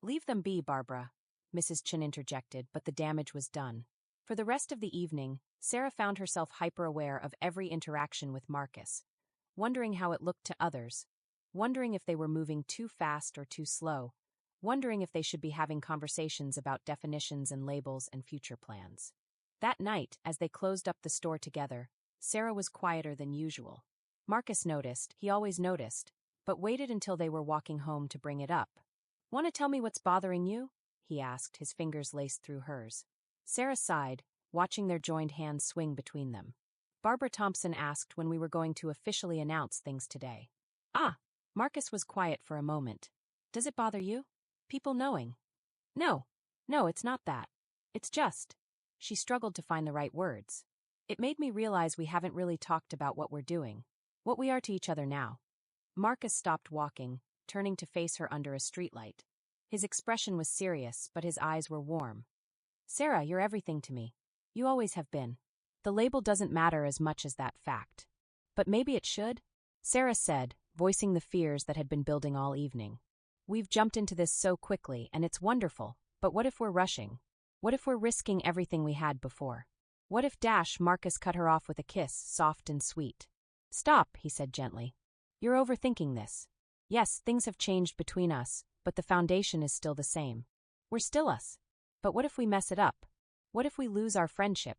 Leave them be, Barbara, Mrs. Chen interjected, but the damage was done. For the rest of the evening, Sarah found herself hyper-aware of every interaction with Marcus, wondering how it looked to others, wondering if they were moving too fast or too slow, wondering if they should be having conversations about definitions and labels and future plans. That night, as they closed up the store together, Sarah was quieter than usual. Marcus noticed, he always noticed, but waited until they were walking home to bring it up. Want to tell me what's bothering you? He asked, his fingers laced through hers. Sarah sighed, watching their joined hands swing between them. Barbara Thompson asked when we were going to officially announce things today. Marcus was quiet for a moment. Does it bother you? People knowing? No, it's not that. It's just. She struggled to find the right words. It made me realize we haven't really talked about what we're doing, what we are to each other now. Marcus stopped walking, turning to face her under a streetlight. His expression was serious, but his eyes were warm. Sarah, you're everything to me. You always have been. The label doesn't matter as much as that fact. But maybe it should? Sarah said, voicing the fears that had been building all evening. We've jumped into this so quickly, and it's wonderful, but what if we're rushing? What if we're risking everything we had before? What if Marcus cut her off with a kiss, soft and sweet? Stop, he said gently. You're overthinking this. Yes, things have changed between us, but the foundation is still the same. We're still us. But what if we mess it up? What if we lose our friendship?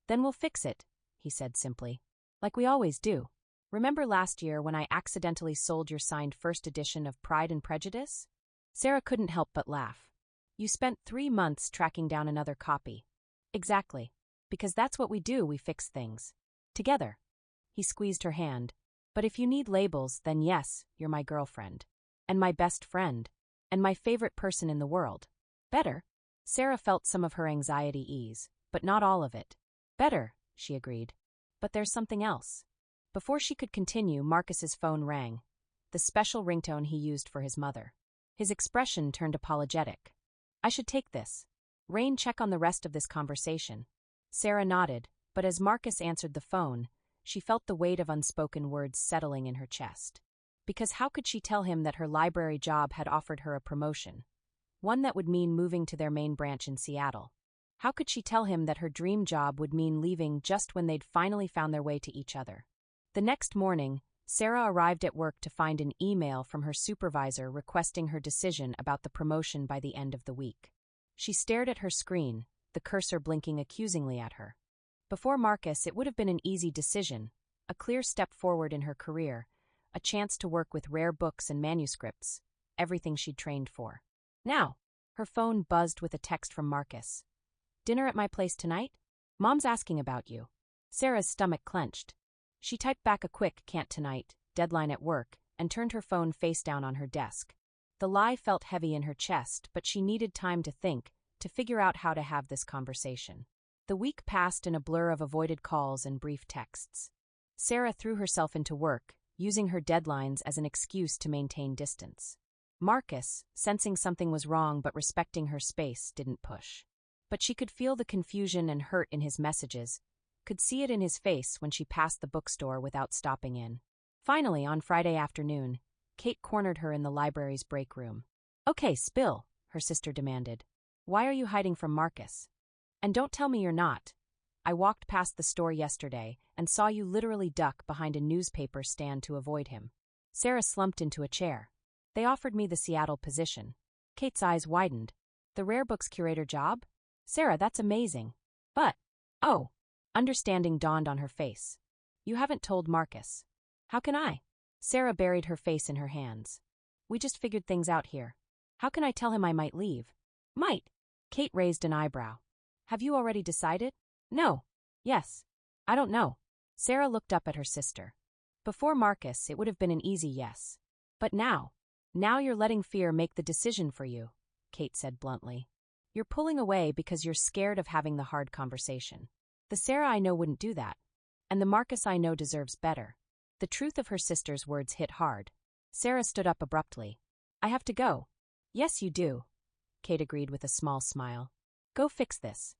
Then we'll fix it, he said simply. Like we always do. Remember last year when I accidentally sold your signed first edition of Pride and Prejudice? Sarah couldn't help but laugh. You spent 3 months tracking down another copy. Exactly. Because that's what we do, we fix things. Together. He squeezed her hand. But if you need labels, then yes, you're my girlfriend. And my best friend. And my favorite person in the world. Better. Sarah felt some of her anxiety ease, but not all of it. Better, she agreed. But there's something else. Before she could continue, Marcus's phone rang, the special ringtone he used for his mother. His expression turned apologetic. I should take this. Rain, check on the rest of this conversation. Sarah nodded, But as Marcus answered the phone, she felt the weight of unspoken words settling in her chest. Because how could she tell him that her library job had offered her a promotion? One that would mean moving to their main branch in Seattle. How could she tell him that her dream job would mean leaving just when they'd finally found their way to each other? The next morning, Sarah arrived at work to find an email from her supervisor requesting her decision about the promotion by the end of the week. She stared at her screen, the cursor blinking accusingly at her. Before Marcus, it would have been an easy decision, a clear step forward in her career, a chance to work with rare books and manuscripts, everything she'd trained for. Now, her phone buzzed with a text from Marcus. "Dinner at my place tonight? Mom's asking about you." Sarah's stomach clenched. She typed back a quick "can't tonight," deadline at work, and turned her phone face down on her desk. The lie felt heavy in her chest, but she needed time to think, to figure out how to have this conversation. The week passed in a blur of avoided calls and brief texts. Sarah threw herself into work, using her deadlines as an excuse to maintain distance. Marcus, sensing something was wrong but respecting her space, didn't push. But she could feel the confusion and hurt in his messages, could see it in his face when she passed the bookstore without stopping in. Finally, on Friday afternoon, Kate cornered her in the library's break room. "Okay, spill," her sister demanded. "Why are you hiding from Marcus? And don't tell me you're not. I walked past the store yesterday and saw you literally duck behind a newspaper stand to avoid him." Sarah slumped into a chair. "They offered me the Seattle position." Kate's eyes widened. "The rare books curator job? Sarah, that's amazing. But, oh," understanding dawned on her face. "You haven't told Marcus." "How can I?" Sarah buried her face in her hands. "We just figured things out here. How can I tell him I might leave?" "Might?" Kate raised an eyebrow. "Have you already decided?" "No." "Yes." "I don't know." Sarah looked up at her sister. Before Marcus, it would have been an easy yes. But now you're letting fear make the decision for you, Kate said bluntly. "You're pulling away because you're scared of having the hard conversation. The Sarah I know wouldn't do that. And the Marcus I know deserves better." The truth of her sister's words hit hard. Sarah stood up abruptly. "I have to go." "Yes, you do," Kate agreed with a small smile. "Go fix this."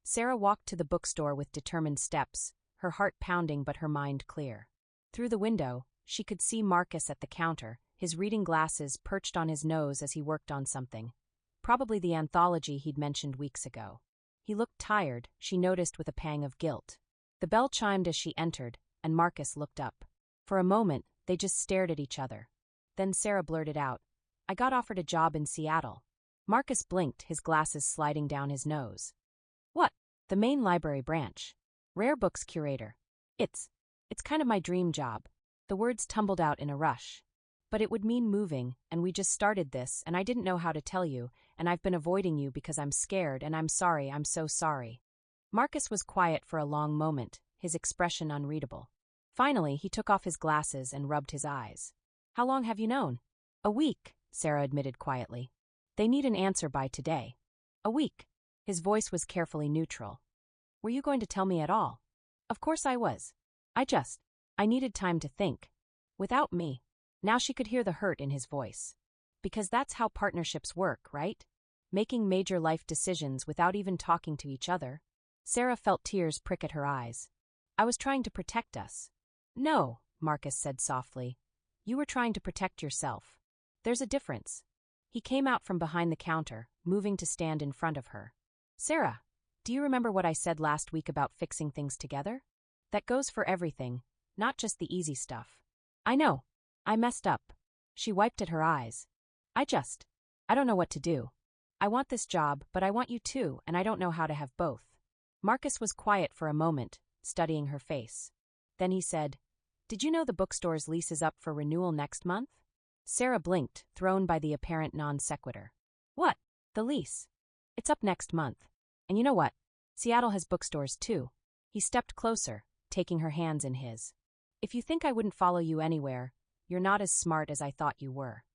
Sarah walked to the bookstore with determined steps, her heart pounding but her mind clear. Through the window, she could see Marcus at the counter, his reading glasses perched on his nose as he worked on something. Probably the anthology he'd mentioned weeks ago. He looked tired, she noticed with a pang of guilt. The bell chimed as she entered, and Marcus looked up. For a moment, they just stared at each other. Then Sarah blurted out, "I got offered a job in Seattle." Marcus blinked, his glasses sliding down his nose. "What?" "The main library branch. Rare books curator. It's kind of my dream job." The words tumbled out in a rush. "But it would mean moving, and we just started this, and I didn't know how to tell you, and I've been avoiding you because I'm scared, and I'm sorry, I'm so sorry." Marcus was quiet for a long moment, his expression unreadable. Finally, he took off his glasses and rubbed his eyes. "How long have you known?" "A week," Sarah admitted quietly. "They need an answer by today." "A week." His voice was carefully neutral. "Were you going to tell me at all?" "Of course I was. I needed time to think. Without me." Now she could hear the hurt in his voice. "Because that's how partnerships work, right? Making major life decisions without even talking to each other." Sarah felt tears prick at her eyes. "I was trying to protect us." "No," Marcus said softly. "You were trying to protect yourself. There's a difference." He came out from behind the counter, moving to stand in front of her. "Sarah, do you remember what I said last week about fixing things together? That goes for everything, not just the easy stuff." "I know. I messed up." She wiped at her eyes. I don't know what to do. I want this job, but I want you too, and I don't know how to have both." Marcus was quiet for a moment, studying her face. Then he said, "Did you know the bookstore's lease is up for renewal next month?" Sarah blinked, thrown by the apparent non sequitur. "What? The lease? It's up next month. And you know what? Seattle has bookstores too." He stepped closer, taking her hands in his. "If you think I wouldn't follow you anywhere, you're not as smart as I thought you were."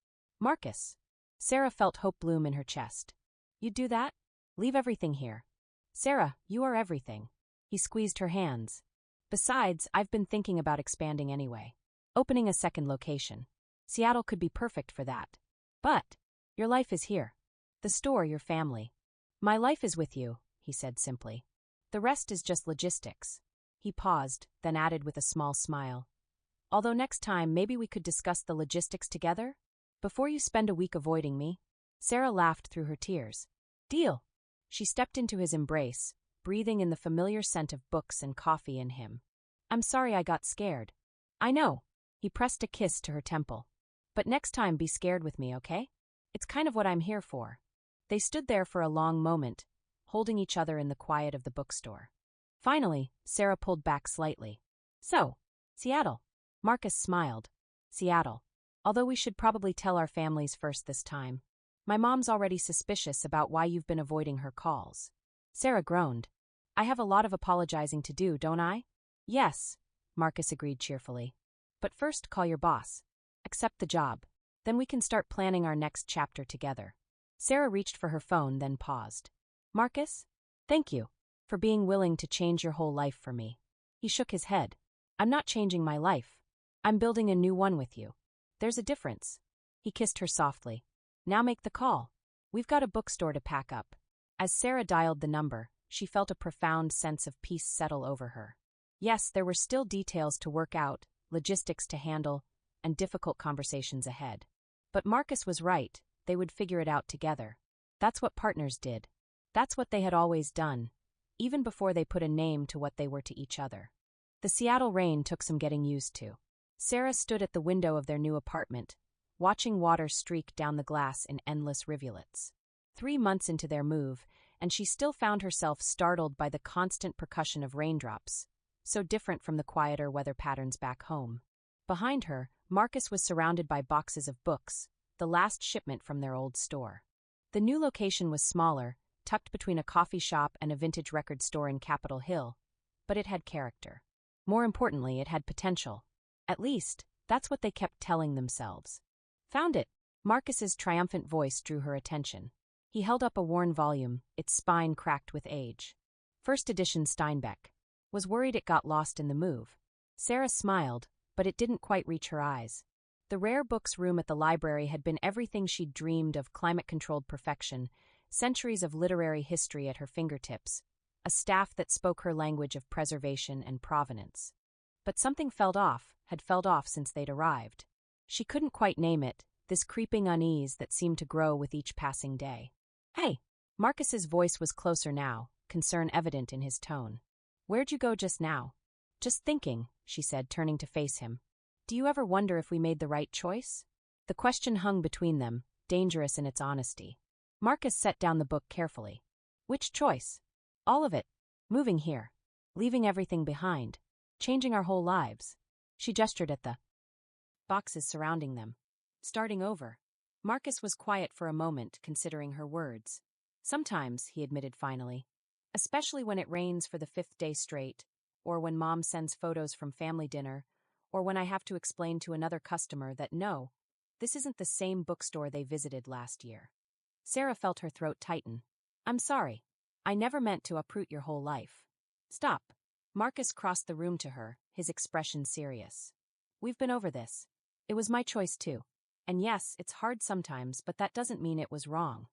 "Marcus." Sarah felt hope bloom in her chest. "You'd do that? Leave everything here." "Sarah, you are everything." He squeezed her hands. "Besides, I've been thinking about expanding anyway. Opening a second location. Seattle could be perfect for that. But your life is here. The store, your family." "My life is with you," he said simply. The rest is just logistics. He paused, then added with a small smile. Although next time maybe we could discuss the logistics together? Before you spend a week avoiding me? Sarah laughed through her tears. Deal. She stepped into his embrace, breathing in the familiar scent of books and coffee in him. I'm sorry I got scared. I know. He pressed a kiss to her temple. But next time be scared with me, okay? It's kind of what I'm here for. They stood there for a long moment, holding each other in the quiet of the bookstore. Finally, Sarah pulled back slightly. So, Seattle. Marcus smiled. Seattle. Although we should probably tell our families first this time. My mom's already suspicious about why you've been avoiding her calls. Sarah groaned. I have a lot of apologizing to do, don't I? Yes, Marcus agreed cheerfully. But first call your boss. Accept the job. Then we can start planning our next chapter together. Sarah reached for her phone, then paused. Marcus? Thank you for being willing to change your whole life for me. He shook his head. I'm not changing my life. I'm building a new one with you. There's a difference. He kissed her softly. Now make the call. We've got a bookstore to pack up. As Sarah dialed the number, she felt a profound sense of peace settle over her. Yes, there were still details to work out, logistics to handle, and difficult conversations ahead. But Marcus was right, they would figure it out together. That's what partners did. That's what they had always done, even before they put a name to what they were to each other. The Seattle rain took some getting used to. Sarah stood at the window of their new apartment, watching water streak down the glass in endless rivulets. 3 months into their move, and she still found herself startled by the constant percussion of raindrops, so different from the quieter weather patterns back home. Behind her, Marcus was surrounded by boxes of books, the last shipment from their old store. The new location was smaller, tucked between a coffee shop and a vintage record store in Capitol Hill, but it had character. More importantly, it had potential. At least, that's what they kept telling themselves. Found it. Marcus's triumphant voice drew her attention. He held up a worn volume, its spine cracked with age. First edition Steinbeck. Was worried it got lost in the move. Sarah smiled, but it didn't quite reach her eyes. The rare books room at the library had been everything she'd dreamed of: climate-controlled perfection, centuries of literary history at her fingertips, a staff that spoke her language of preservation and provenance. But something had felt off since they'd arrived. She couldn't quite name it, this creeping unease that seemed to grow with each passing day. Hey! Marcus's voice was closer now, concern evident in his tone. Where'd you go just now? Just thinking, she said, turning to face him. Do you ever wonder if we made the right choice? The question hung between them, dangerous in its honesty. Marcus set down the book carefully. Which choice? All of it. Moving here. Leaving everything behind. Changing our whole lives. She gestured at the boxes surrounding them. Starting over. Marcus was quiet for a moment, considering her words. Sometimes, he admitted finally. Especially when it rains for the 5th day straight, or when Mom sends photos from family dinner, or when I have to explain to another customer that no, this isn't the same bookstore they visited last year. Sarah felt her throat tighten. I'm sorry. I never meant to uproot your whole life. Stop. Marcus crossed the room to her, his expression serious. We've been over this. It was my choice too. And yes, it's hard sometimes, but that doesn't mean it was wrong.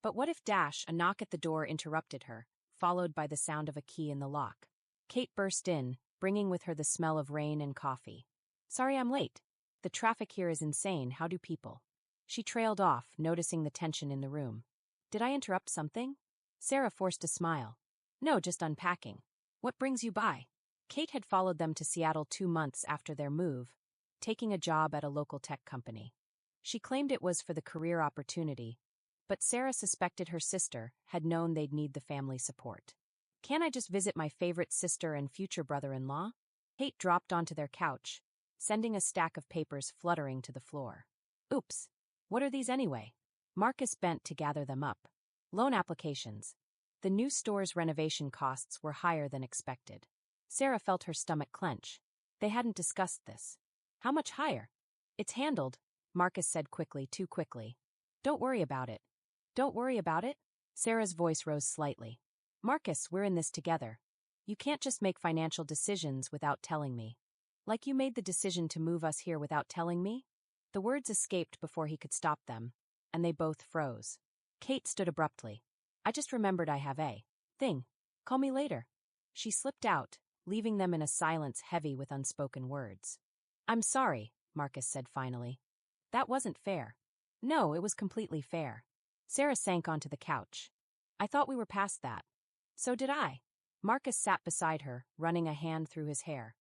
But what if a knock at the door interrupted her, followed by the sound of a key in the lock? Kate burst in, bringing with her the smell of rain and coffee. Sorry I'm late. The traffic here is insane, how do people? She trailed off, noticing the tension in the room. Did I interrupt something? Sarah forced a smile. No, just unpacking. What brings you by? Kate had followed them to Seattle 2 months after their move, taking a job at a local tech company. She claimed it was for the career opportunity, but Sarah suspected her sister had known they'd need the family support. Can't I just visit my favorite sister and future brother-in-law? Kate dropped onto their couch, sending a stack of papers fluttering to the floor. Oops, what are these anyway? Marcus bent to gather them up. Loan applications. The new store's renovation costs were higher than expected. Sarah felt her stomach clench. They hadn't discussed this. How much higher? It's handled, Marcus said quickly, too quickly. Don't worry about it. Don't worry about it? Sarah's voice rose slightly. Marcus, we're in this together. You can't just make financial decisions without telling me. Like you made the decision to move us here without telling me? The words escaped before he could stop them, and they both froze. Kate stood abruptly. I just remembered I have a thing. Call me later. She slipped out, leaving them in a silence heavy with unspoken words. "I'm sorry," Marcus said finally. "That wasn't fair." "No, it was completely fair." Sarah sank onto the couch. "I thought we were past that." "So did I." Marcus sat beside her, running a hand through his hair.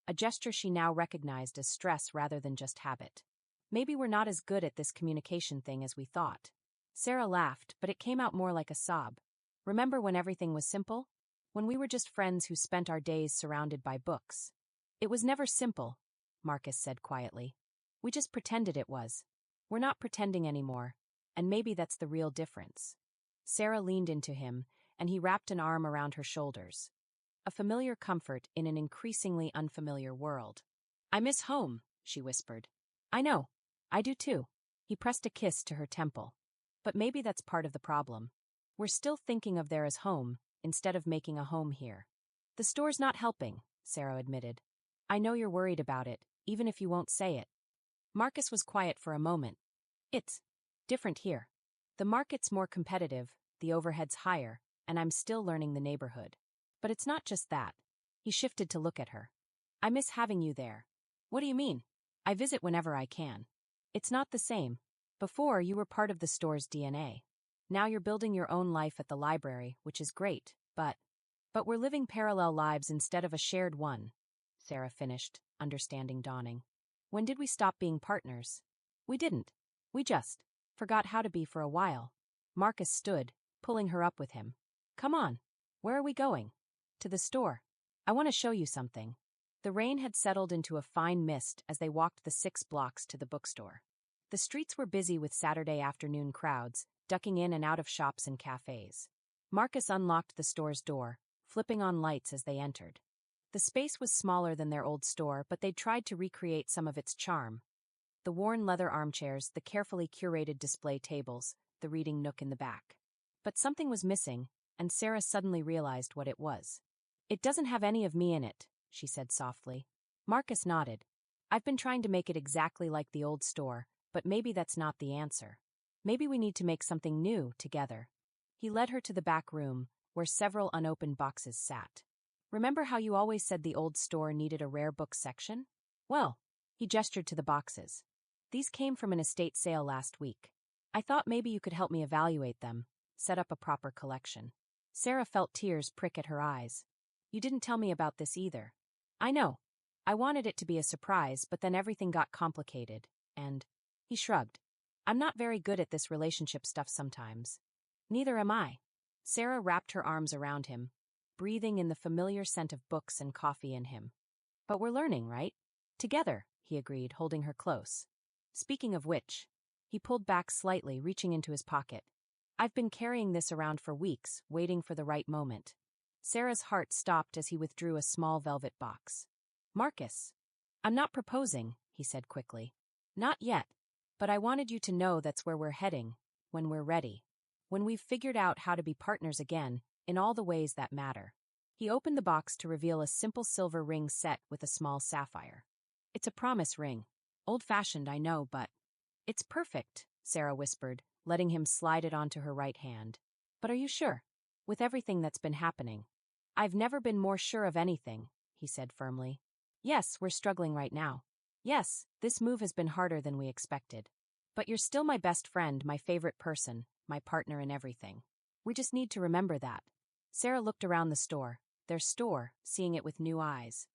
A gesture she now recognized as stress rather than just habit. "Maybe we're not as good at this communication thing as we thought." Sarah laughed, but it came out more like a sob. "Remember when everything was simple? When we were just friends who spent our days surrounded by books?" "It was never simple," Marcus said quietly. "We just pretended it was. We're not pretending anymore, and maybe that's the real difference." Sarah leaned into him, and he wrapped an arm around her shoulders. A familiar comfort in an increasingly unfamiliar world. "I miss home," she whispered. "I know. I do too." He pressed a kiss to her temple. "But maybe that's part of the problem. We're still thinking of there as home, instead of making a home here." "The store's not helping," Sarah admitted. "I know you're worried about it, even if you won't say it." Marcus was quiet for a moment. "It's different here. The market's more competitive, the overhead's higher, and I'm still learning the neighborhood. But it's not just that." He shifted to look at her. "I miss having you there." "What do you mean?" "I visit whenever I can. It's not the same. Before, you were part of the store's DNA. Now you're building your own life at the library, which is great, but we're living parallel lives instead of a shared one," Sarah finished, understanding dawning. "When did we stop being partners?" "We didn't. We just forgot how to be for a while." Marcus stood, pulling her up with him. "Come on. Where are we going?" "To the store. I want to show you something." The rain had settled into a fine mist as they walked the 6 blocks to the bookstore. The streets were busy with Saturday afternoon crowds, ducking in and out of shops and cafes. Marcus unlocked the store's door, flipping on lights as they entered. The space was smaller than their old store, but they'd tried to recreate some of its charm. The worn leather armchairs, the carefully curated display tables, the reading nook in the back. But something was missing, and Sarah suddenly realized what it was. "It doesn't have any of me in it," she said softly. Marcus nodded. "I've been trying to make it exactly like the old store, but maybe that's not the answer. Maybe we need to make something new together." He led her to the back room, where several unopened boxes sat. "Remember how you always said the old store needed a rare book section? Well," he gestured to the boxes. "These came from an estate sale last week. I thought maybe you could help me evaluate them, set up a proper collection." Sarah felt tears prick at her eyes. "You didn't tell me about this either." "I know. I wanted it to be a surprise, but then everything got complicated, and..." He shrugged. "I'm not very good at this relationship stuff sometimes." "Neither am I." Sarah wrapped her arms around him, breathing in the familiar scent of books and coffee in him. "But we're learning, right?" "Together," he agreed, holding her close. "Speaking of which..." He pulled back slightly, reaching into his pocket. "I've been carrying this around for weeks, waiting for the right moment." Sarah's heart stopped as he withdrew a small velvet box. "Marcus." "I'm not proposing," he said quickly. "Not yet. But I wanted you to know that's where we're heading, when we're ready. When we've figured out how to be partners again, in all the ways that matter." He opened the box to reveal a simple silver ring set with a small sapphire. "It's a promise ring. Old-fashioned, I know, but..." "It's perfect," Sarah whispered, letting him slide it onto her right hand. "But are you sure? With everything that's been happening." "I've never been more sure of anything," he said firmly. "Yes, we're struggling right now. Yes, this move has been harder than we expected. But you're still my best friend, my favorite person, my partner in everything. We just need to remember that." Sarah looked around the store, their store, seeing it with new eyes.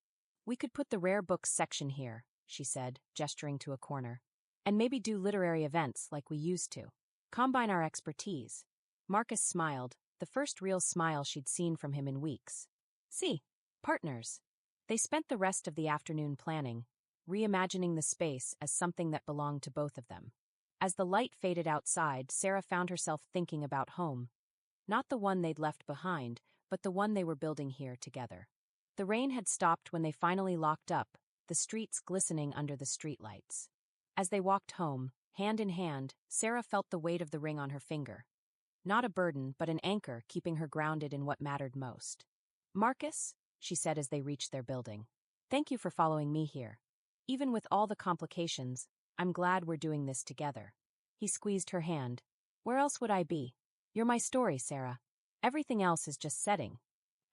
"We could put the rare books section here," she said, gesturing to a corner. "And maybe do literary events like we used to. Combine our expertise." Marcus smiled, the first real smile she'd seen from him in weeks. "See, partners." They spent the rest of the afternoon planning, reimagining the space as something that belonged to both of them. As the light faded outside, Sarah found herself thinking about home. Not the one they'd left behind, but the one they were building here together. The rain had stopped when they finally locked up, the streets glistening under the streetlights. As they walked home, hand in hand, Sarah felt the weight of the ring on her finger. Not a burden, but an anchor keeping her grounded in what mattered most. "Marcus," she said as they reached their building, "thank you for following me here. Even with all the complications, I'm glad we're doing this together." He squeezed her hand. "Where else would I be? You're my story, Sarah. Everything else is just setting."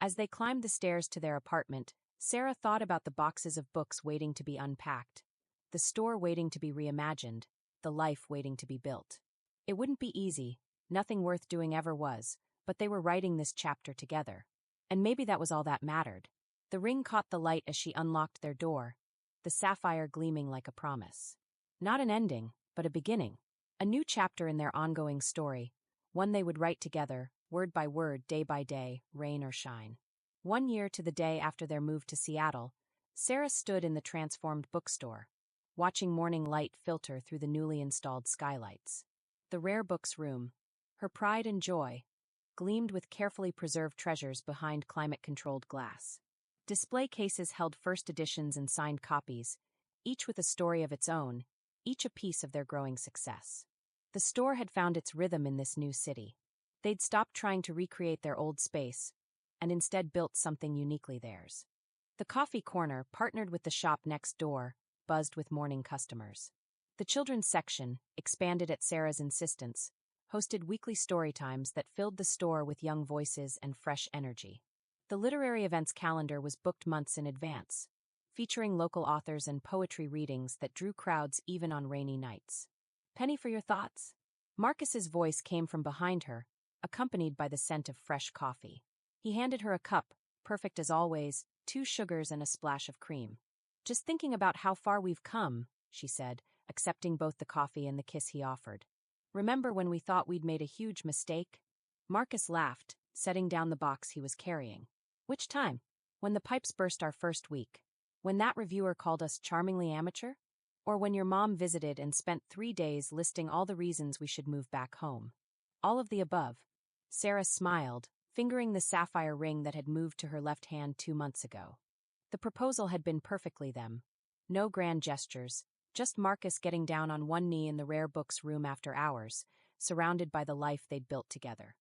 As they climbed the stairs to their apartment, Sarah thought about the boxes of books waiting to be unpacked, the store waiting to be reimagined, the life waiting to be built. It wouldn't be easy, nothing worth doing ever was, but they were writing this chapter together. And maybe that was all that mattered. The ring caught the light as she unlocked their door, the sapphire gleaming like a promise. Not an ending, but a beginning. A new chapter in their ongoing story, one they would write together, word by word, day by day, rain or shine. 1 year to the day after their move to Seattle, Sarah stood in the transformed bookstore, watching morning light filter through the newly installed skylights. The rare books room, her pride and joy, gleamed with carefully preserved treasures behind climate-controlled glass. Display cases held first editions and signed copies, each with a story of its own, each a piece of their growing success. The store had found its rhythm in this new city. They'd stopped trying to recreate their old space, and instead built something uniquely theirs. The coffee corner, partnered with the shop next door, buzzed with morning customers. The children's section, expanded at Sarah's insistence, hosted weekly story times that filled the store with young voices and fresh energy. The literary events calendar was booked months in advance, featuring local authors and poetry readings that drew crowds even on rainy nights. "Penny for your thoughts?" Marcus's voice came from behind her, accompanied by the scent of fresh coffee. He handed her a cup, perfect as always, 2 sugars and a splash of cream. "Just thinking about how far we've come," she said, accepting both the coffee and the kiss he offered. "Remember when we thought we'd made a huge mistake?" Marcus laughed, setting down the box he was carrying. "Which time? When the pipes burst our first week? When that reviewer called us charmingly amateur? Or when your mom visited and spent 3 days listing all the reasons we should move back home?" "All of the above." Sarah smiled, fingering the sapphire ring that had moved to her left hand 2 months ago. The proposal had been perfectly them. No grand gestures, just Marcus getting down on one knee in the rare books room after hours, surrounded by the life they'd built together.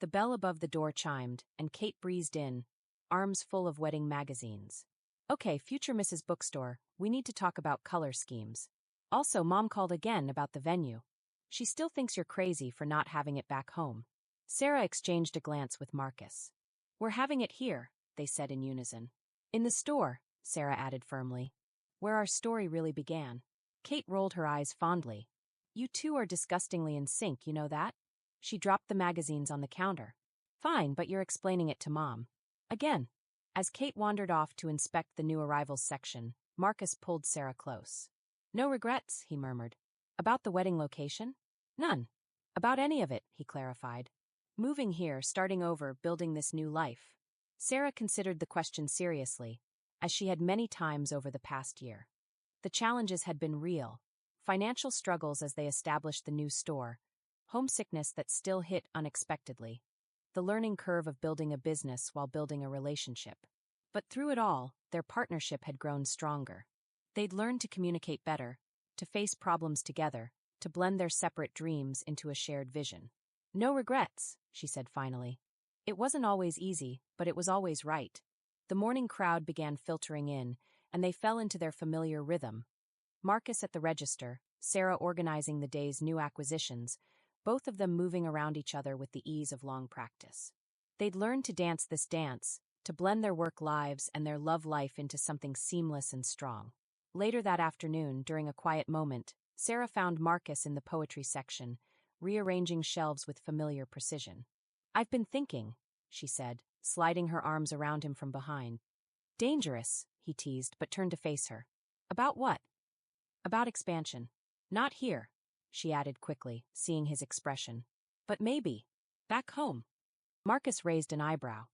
The bell above the door chimed, and Kate breezed in, arms full of wedding magazines. "Okay, future Mrs. Bookstore, we need to talk about color schemes. Also, Mom called again about the venue. She still thinks you're crazy for not having it back home." Sarah exchanged a glance with Marcus. "We're having it here," they said in unison. "In the store," Sarah added firmly. "Where our story really began." Kate rolled her eyes fondly. "You two are disgustingly in sync, you know that?" She dropped the magazines on the counter. "Fine, but you're explaining it to Mom." Again. As Kate wandered off to inspect the new arrivals section, Marcus pulled Sarah close. "No regrets," he murmured. "About the wedding location?" "None. About any of it," he clarified. "Moving here, starting over, building this new life." Sarah considered the question seriously, as she had many times over the past year. The challenges had been real: financial struggles as they established the new store, homesickness that still hit unexpectedly, the learning curve of building a business while building a relationship. But through it all, their partnership had grown stronger. They'd learned to communicate better, to face problems together, to blend their separate dreams into a shared vision. "No regrets," she said finally. "It wasn't always easy, but it was always right." The morning crowd began filtering in, and they fell into their familiar rhythm. Marcus at the register, Sarah organizing the day's new acquisitions, both of them moving around each other with the ease of long practice. They'd learned to dance this dance, to blend their work lives and their love life into something seamless and strong. Later that afternoon, during a quiet moment, Sarah found Marcus in the poetry section, rearranging shelves with familiar precision. "I've been thinking," she said, sliding her arms around him from behind. "Dangerous," he teased, but turned to face her. "About what?" "About expansion. Not here," she added quickly, seeing his expression. "But maybe. Back home." Marcus raised an eyebrow.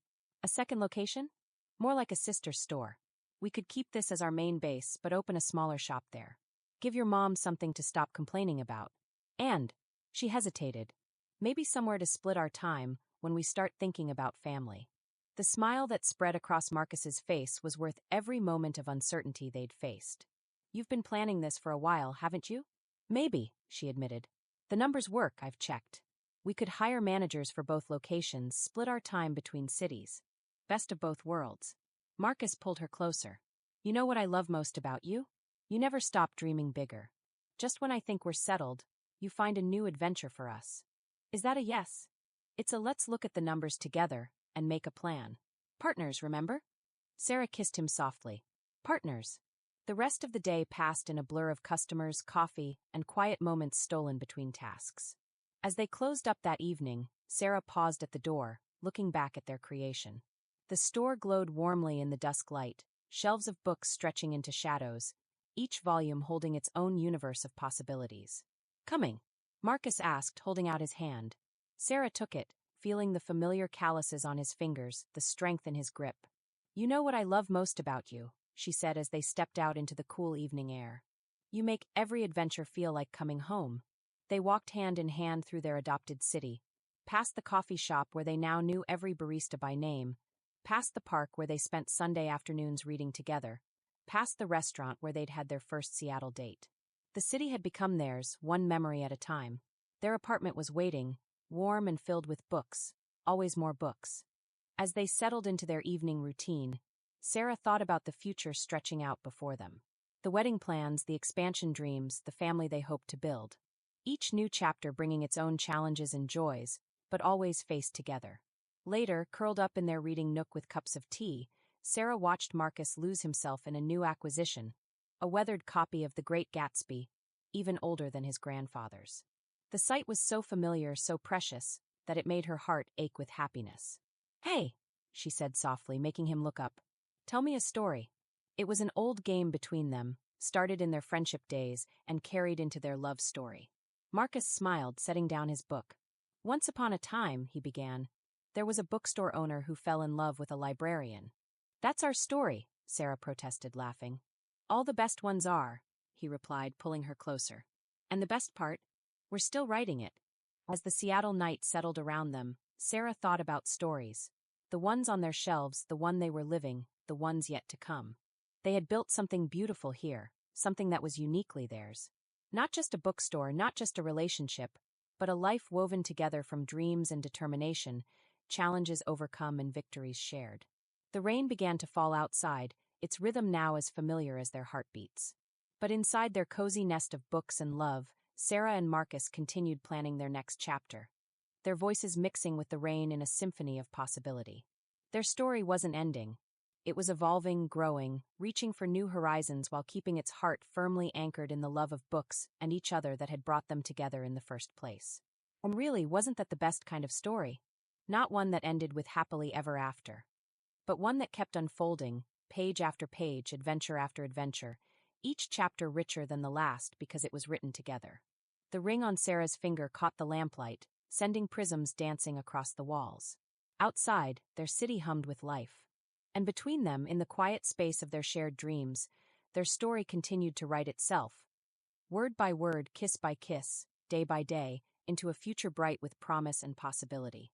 "A second location? More like a sister store. We could keep this as our main base, but open a smaller shop there. Give your mom something to stop complaining about. And," she hesitated, "maybe somewhere to split our time when we start thinking about family." The smile that spread across Marcus's face was worth every moment of uncertainty they'd faced. "You've been planning this for a while, haven't you?" "Maybe," she admitted. "The numbers work, I've checked. We could hire managers for both locations, split our time between cities. Best of both worlds." Marcus pulled her closer. "You know what I love most about you? You never stop dreaming bigger. Just when I think we're settled, you find a new adventure for us. Is that a yes?" "It's a let's look at the numbers together and make a plan." Partners, remember? Sarah kissed him softly. Partners. The rest of the day passed in a blur of customers, coffee, and quiet moments stolen between tasks. As they closed up that evening, Sarah paused at the door, looking back at their creation. The store glowed warmly in the dusk light, shelves of books stretching into shadows, each volume holding its own universe of possibilities. Coming? Marcus asked, holding out his hand. Sarah took it, feeling the familiar calluses on his fingers, the strength in his grip. You know what I love most about you, she said as they stepped out into the cool evening air. You make every adventure feel like coming home. They walked hand in hand through their adopted city, past the coffee shop where they now knew every barista by name, past the park where they spent Sunday afternoons reading together, past the restaurant where they'd had their first Seattle date. The city had become theirs, one memory at a time. Their apartment was waiting, warm and filled with books, always more books. As they settled into their evening routine, Sarah thought about the future stretching out before them. The wedding plans, the expansion dreams, the family they hoped to build. Each new chapter bringing its own challenges and joys, but always faced together. Later, curled up in their reading nook with cups of tea, Sarah watched Marcus lose himself in a new acquisition, a weathered copy of The Great Gatsby, even older than his grandfather's. The sight was so familiar, so precious, that it made her heart ache with happiness. Hey, she said softly, making him look up. Tell me a story. It was an old game between them, started in their friendship days and carried into their love story. Marcus smiled, setting down his book. Once upon a time, he began, there was a bookstore owner who fell in love with a librarian. That's our story, Sarah protested, laughing. All the best ones are, he replied, pulling her closer. And the best part? We're still writing it. As the Seattle night settled around them, Sarah thought about stories. The ones on their shelves, the one they were living, the ones yet to come. They had built something beautiful here, something that was uniquely theirs. Not just a bookstore, not just a relationship, but a life woven together from dreams and determination, challenges overcome and victories shared. The rain began to fall outside, its rhythm now as familiar as their heartbeats. But inside their cozy nest of books and love, Sarah and Marcus continued planning their next chapter, their voices mixing with the rain in a symphony of possibility. Their story wasn't ending. It was evolving, growing, reaching for new horizons while keeping its heart firmly anchored in the love of books and each other that had brought them together in the first place. And really, wasn't that the best kind of story? Not one that ended with happily ever after, but one that kept unfolding, page after page, adventure after adventure, each chapter richer than the last because it was written together. The ring on Sarah's finger caught the lamplight, sending prisms dancing across the walls. Outside, their city hummed with life. And between them, in the quiet space of their shared dreams, their story continued to write itself, word by word, kiss by kiss, day by day, into a future bright with promise and possibility.